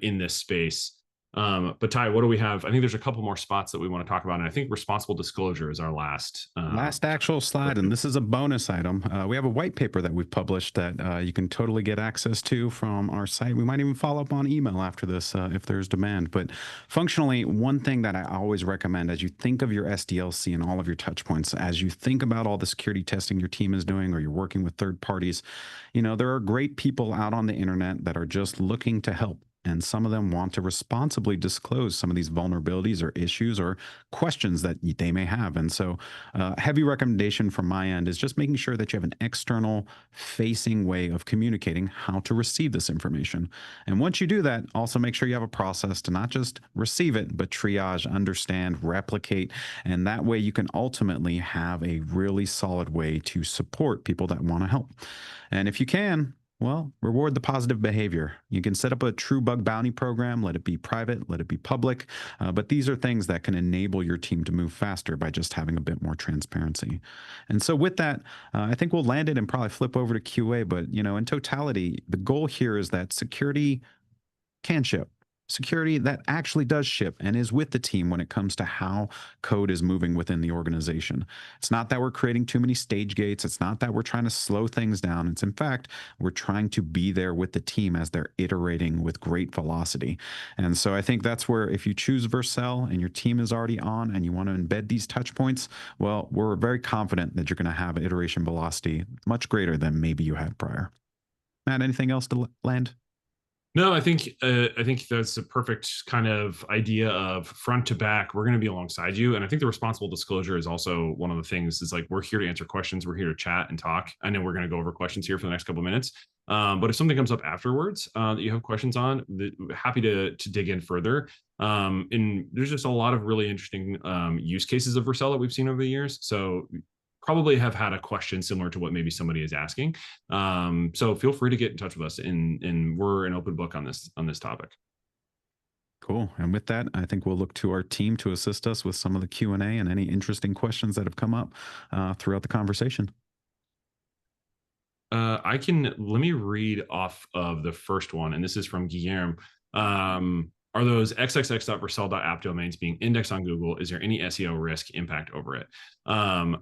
in this space. But Ty, what do we have? I think there's a couple more spots that we want to talk about. And I think responsible disclosure is our last. Last actual slide, and this is a bonus item. We have a white paper that we've published that you can totally get access to from our site. We might even follow up on email after this if there's demand. But functionally, one thing that I always recommend as you think of your SDLC and all of your touch points, as you think about all the security testing your team is doing or you're working with third parties, there are great people out on the internet that are just looking to help. And some of them want to responsibly disclose some of these vulnerabilities or issues or questions that they may have. And so heavy recommendation from my end is just making sure that you have an external facing way of communicating how to receive this information. And once you do that, also make sure you have a process to not just receive it, but triage, understand, replicate. And that way you can ultimately have a really solid way to support people that want to help. And if you can, well, reward the positive behavior. You can set up a true bug bounty program, let it be private, let it be public. But these are things that can enable your team to move faster by just having a bit more transparency. And so with that, I think we'll land it and probably flip over to QA. But, in totality, the goal here is that security can ship. Security that actually does ship and is with the team when it comes to how code is moving within the organization. It's not that we're creating too many stage gates. It's not that we're trying to slow things down. It's in fact, we're trying to be there with the team as they're iterating with great velocity. And so I think that's where if you choose Vercel and your team is already on and you want to embed these touch points, well, we're very confident that you're going to have iteration velocity much greater than maybe you had prior. Matt, anything else to land? No, I think that's a perfect kind of idea of front to back. We're going to be alongside you, and I think the responsible disclosure is also one of the things. Is like we're here to answer questions, we're here to chat and talk. I know we're going to go over questions here for the next couple of minutes, but if something comes up afterwards that you have questions on, happy to dig in further. And there's just a lot of really interesting use cases of Vercel that we've seen over the years. So probably have had a question similar to what maybe somebody is asking. So feel free to get in touch with us, and we're an open book on this topic. Cool. And with that, I think we'll look to our team to assist us with some of the Q&A and any interesting questions that have come up throughout the conversation. Let me read off of the first one, and this is from Guillermo. Are those xxx.vercel.app domains being indexed on Google? Is there any SEO risk impact over it?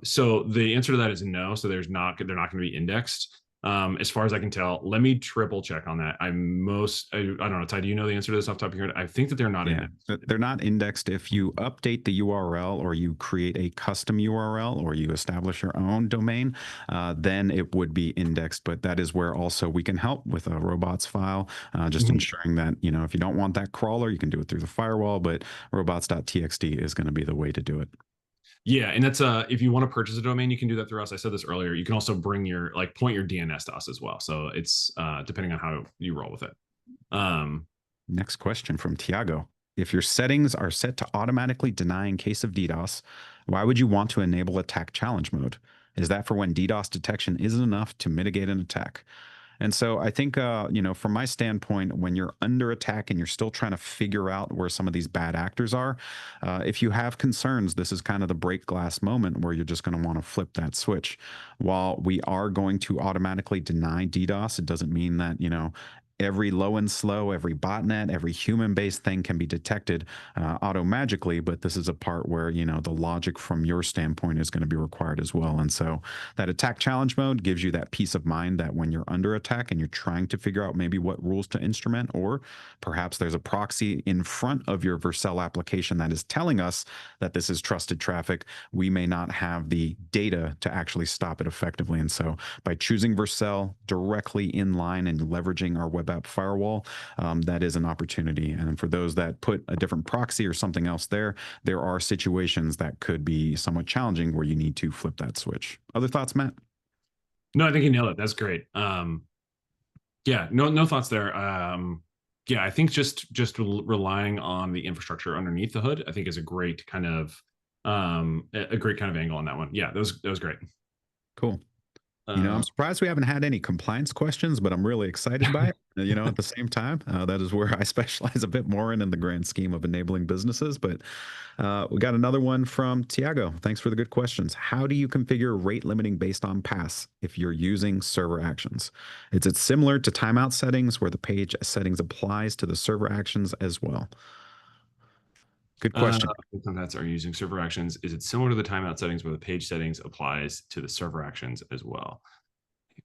So the answer to that is no. So they're not going to be indexed. As far as I can tell, let me triple check on that. I don't know, Ty, do you know the answer to this off the top of your head? I think that they're not indexed. They're not indexed. If you update the URL or you create a custom URL or you establish your own domain, then it would be indexed. But that is where also we can help with a robots file, just ensuring that, if you don't want that crawler, you can do it through the firewall, but robots.txt is going to be the way to do it. Yeah, and that's if you want to purchase a domain, you can do that through us. I said this earlier. You can also bring point your DNS to us as well. So it's depending on how you roll with it. Next question from Tiago. If your settings are set to automatically deny in case of DDoS, why would you want to enable attack challenge mode? Is that for when DDoS detection isn't enough to mitigate an attack? And so I think, from my standpoint, when you're under attack and you're still trying to figure out where some of these bad actors are, if you have concerns, this is kind of the break glass moment where you're just going to want to flip that switch. While we are going to automatically deny DDoS, it doesn't mean that, every low and slow, every botnet, every human-based thing can be detected auto-magically, but this is a part where, the logic from your standpoint is going to be required as well. And so that attack challenge mode gives you that peace of mind that when you're under attack and you're trying to figure out maybe what rules to instrument, or perhaps there's a proxy in front of your Vercel application that is telling us that this is trusted traffic, we may not have the data to actually stop it effectively. And so by choosing Vercel directly in line and leveraging our web app firewall, that is an opportunity. And for those that put a different proxy or something else there, there are situations that could be somewhat challenging where you need to flip that switch. Other thoughts, Matt? No, I think you nailed it. That's great. Yeah, no thoughts there. Yeah, I think just relying on the infrastructure underneath the hood, I think is a great kind of a great kind of angle on that one. Yeah, that was great. Cool. I'm Uh, surprised we haven't had any compliance questions, but I'm really excited by it. At the same time, that is where I specialize a bit more in the grand scheme of enabling businesses. But we got another one from Tiago. Thanks for the good questions. How do you configure rate limiting based on pass if you're using server actions? Is it similar to timeout settings where the page settings applies to the server actions as well? Good uh, question. Contacts are using server actions. Is it similar to the timeout settings where the page settings applies to the server actions as well?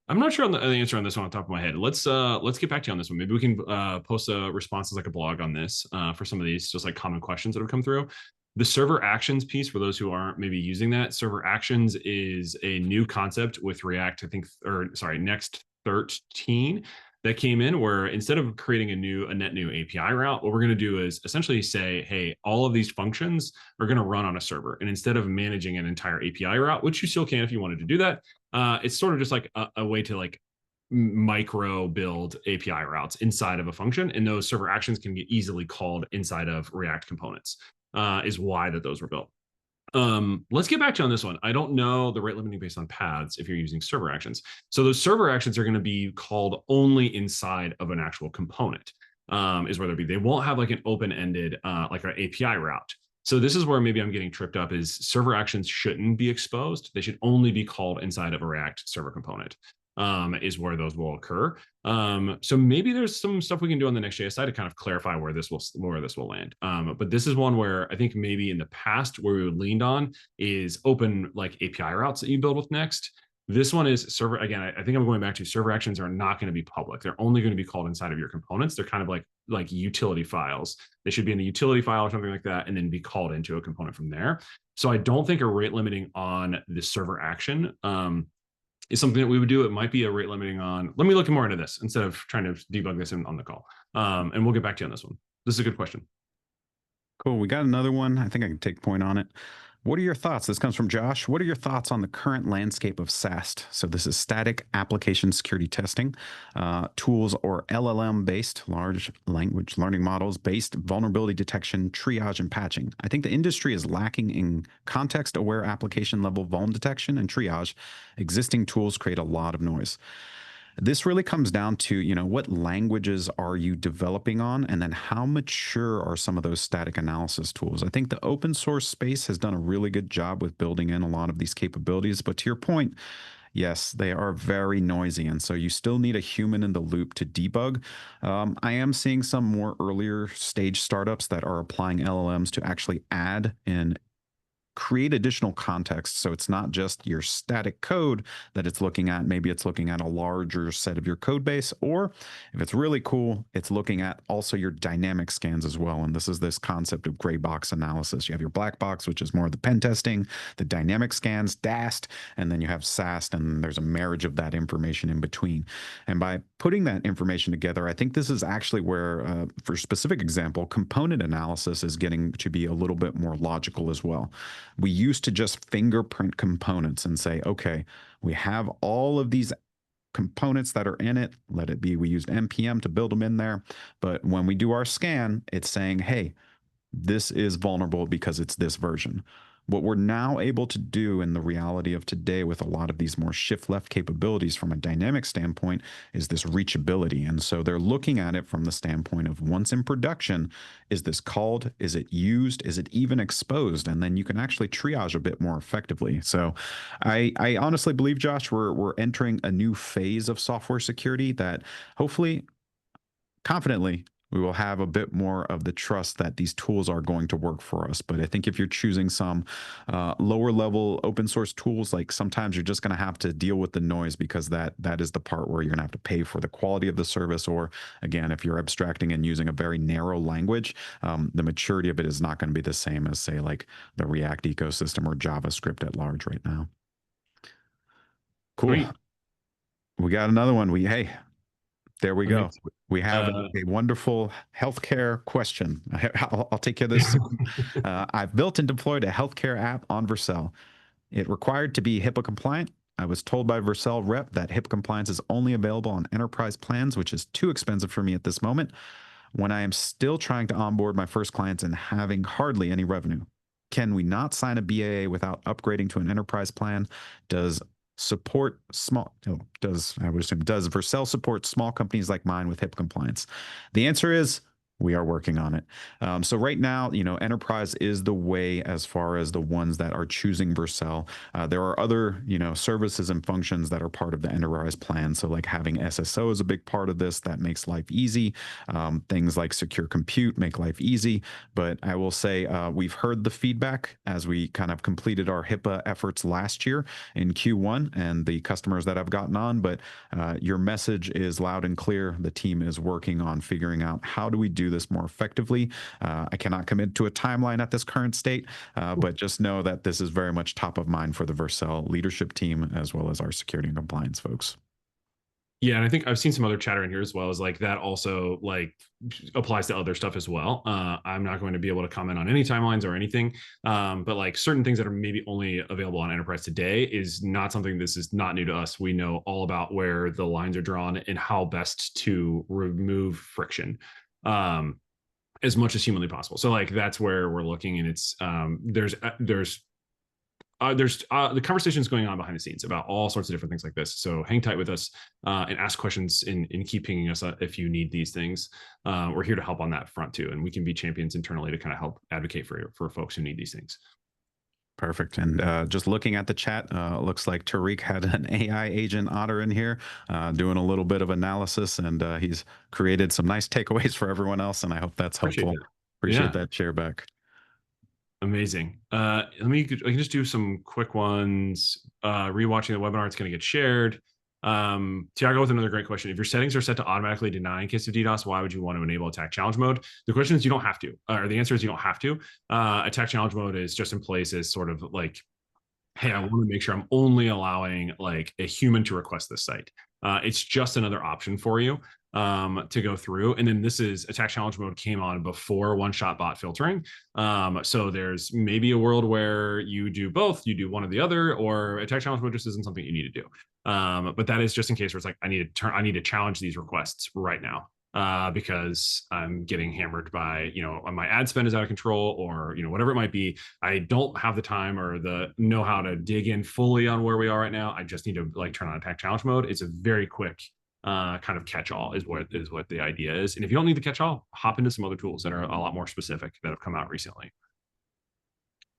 I'm not sure on the answer on this one on top of my head. Let's get back to you on this one. Maybe we can post a responses like a blog on this for some of these just like common questions that have come through. The server actions piece for those who aren't maybe using that, server actions is a new concept with React, I think, or sorry, Next 13 that came in where instead of creating a net new API route, what we're going to do is essentially say, hey, all of these functions are going to run on a server. And instead of managing an entire API route, which you still can if you wanted to do that, it's sort of just like a way to like micro build API routes inside of a function, and those server actions can get easily called inside of React components. Is why that those were built. Let's get back to you on this one. I don't know the rate limiting based on paths if you're using server actions. So those server actions are going to be called only inside of an actual component. Is where they'll be. They won't have like an open-ended like an API route. So this is where maybe I'm getting tripped up is server actions shouldn't be exposed. They should only be called inside of a React server component. Is where those will occur. So maybe there's some stuff we can do on the Next.js side to kind of clarify where this will land. But this is one where I think maybe in the past where we leaned on is open like API routes that you build with Next. This one is server. Again, I think I'm going back to server actions are not going to be public. They're only going to be called inside of your components. They're kind of like utility files. They should be in a utility file or something like that, and then be called into a component from there. So I don't think a rate limiting on the server action is something that we would do. It might be a rate limiting on, let me look more into this instead of trying to debug this on the call. And we'll get back to you on this one. This is a good question. Cool. We got another one. I think I can take point on it. What are your thoughts? This comes from Josh. What are your thoughts on the current landscape of SAST? So this is static application security testing, tools or LLM-based large language learning models-based vulnerability detection, triage, and patching. I think the industry is lacking in context-aware application-level vuln detection and triage. Existing tools create a lot of noise. This really comes down to, what languages are you developing on, and then how mature are some of those static analysis tools? I think the open source space has done a really good job with building in a lot of these capabilities. But to your point, yes, they are very noisy. And so you still need a human in the loop to debug. I am seeing some more earlier stage startups that are applying LLMs to actually add in create additional context. So it's not just your static code that it's looking at. Maybe it's looking at a larger set of your code base, or if it's really cool, it's looking at also your dynamic scans as well. And this is this concept of gray box analysis. You have your black box, which is more of the pen testing, the dynamic scans, DAST, and then you have SAST, and there's a marriage of that information in between. And by putting that information together, I think this is actually where, for specific example, component analysis is getting to be a little bit more logical as well. We used to just fingerprint components and say, okay, we have all of these components that are in it. Let it be. We used npm to build them in there. But when we do our scan, it's saying, hey, this is vulnerable because it's this version. What we're now able to do in the reality of today with a lot of these more shift left capabilities from a dynamic standpoint is this reachability. And so they're looking at it from the standpoint of once in production, is this called? Is it used? Is it even exposed? And then you can actually triage a bit more effectively. So I honestly believe, Josh, we're entering a new phase of software security that hopefully, confidently, we will have a bit more of the trust that these tools are going to work for us. But I think if you're choosing some lower level open source tools, like sometimes you're just going to have to deal with the noise, because that is the part where you're going to have to pay for the quality of the service. Or again, if you're abstracting and using a very narrow language, the maturity of it is not going to be the same as, say, like the React ecosystem or JavaScript at large right now. Cool. Great. We got another one. Hey, there we go. We have Uh, a wonderful healthcare question. I'll take care of this soon. I've built and deployed a healthcare app on Vercel. It required to be HIPAA compliant. I was told by Vercel rep that HIPAA compliance is only available on enterprise plans, which is too expensive for me at this moment when I am still trying to onboard my first clients and having hardly any revenue. Can we not sign a BAA without upgrading to an enterprise plan? Does support small does I would assume does Vercel support small companies like mine with HIPAA compliance? The answer is we are working on it. So right now, enterprise is the way as far as the ones that are choosing Vercel. There are other, services and functions that are part of the enterprise plan. So like having SSO is a big part of this that makes life easy. Things like secure compute make life easy. But I will say we've heard the feedback as we kind of completed our HIPAA efforts last year in Q1 and the customers that I've gotten on. But your message is loud and clear. The team is working on figuring out how do we do this more effectively. I cannot commit to a timeline at this current state, but just know that this is very much top of mind for the Vercel leadership team as well as our security and compliance folks. Yeah, and I think I've seen some other chatter in here as well as like that also like applies to other stuff as well. I'm not going to be able to comment on any timelines or anything, but like certain things that are maybe only available on enterprise today is not something. This is not new to us. We know all about where the lines are drawn and how best to remove friction. As much as humanly possible. So like that's where we're looking, and it's there's the conversations going on behind the scenes about all sorts of different things like this. So hang tight with us and ask questions and keep pinging us if you need these things. We're here to help on that front too, and we can be champions internally to kind of help advocate for folks who need these things. Perfect. And just looking at the chat, looks like Tariq had an AI agent Otter in here doing a little bit of analysis, and he's created some nice takeaways for everyone else. And I hope that's helpful. Appreciate that share back. Amazing. I can just do some quick ones. Rewatching the webinar, it's going to get shared. Tiago with another great question. If your settings are set to automatically deny in case of DDoS, why would you want to enable attack challenge mode? The question is you don't have to, or the answer is you don't have to. Attack challenge mode is just in place as sort of like, hey, I want to make sure I'm only allowing like a human to request this site. It's just another option for you to go through. And then this is attack challenge mode came on before one-shot bot filtering. So there's maybe a world where you do both, you do one or the other, or attack challenge mode just isn't something you need to do. But that is just in case where it's like, I need to challenge these requests right now. Because I'm getting hammered by, my ad spend is out of control or, whatever it might be. I don't have the time or the know-how to dig in fully on where we are right now. I just need to like turn on attack challenge mode. It's a very quick kind of catch-all is what the idea is. And if you don't need the catch-all, hop into some other tools that are a lot more specific that have come out recently.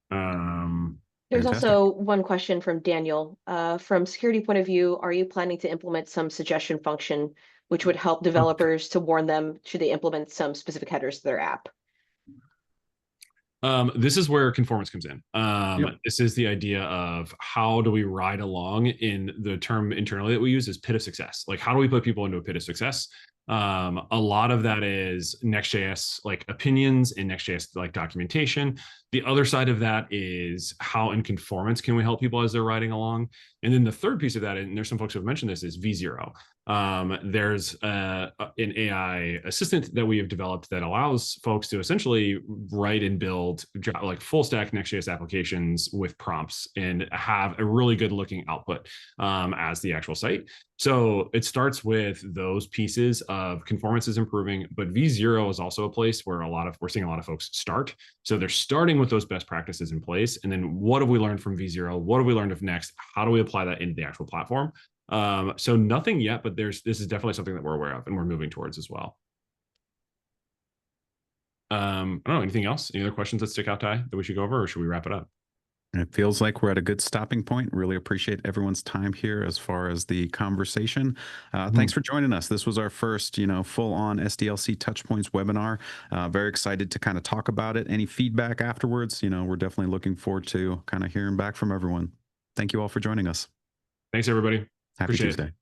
There's Fantastic. also one question from Daniel. From security point of view, are you planning to implement some suggestion function which would help developers to warn them should they implement some specific headers to their app? This is where conformance comes in. Yep. This is the idea of how do we ride along. In the term internally that we use is pit of success. Like how do we put people into a pit of success? A lot of that is Next.js like opinions and Next.js like documentation. The other side of that is how in conformance can we help people as they're riding along. And then the third piece of that, and there's some folks who have mentioned this, is V0. There's an AI assistant that we have developed that allows folks to essentially write and build like full stack Next.js applications with prompts and have a really good looking output as the actual site. So it starts with those pieces of conformance is improving, but V0 is also a place where we're seeing a lot of folks start. So they're starting with those best practices in place. And then what have we learned from V0? What have we learned of Next? How do we apply that into the actual platform? So nothing yet, but this is definitely something that we're aware of and we're moving towards as well. I don't know, anything else? Any other questions that stick out, Ty, that we should go over, or should we wrap it up? It feels like we're at a good stopping point. Really appreciate everyone's time here as far as the conversation. Thanks for joining us. This was our first, full-on SDLC Touchpoints webinar. Very excited to kind of talk about it. Any feedback afterwards, we're definitely looking forward to kind of hearing back from everyone. Thank you all for joining us. Thanks, everybody. Happy Appreciate Tuesday. it.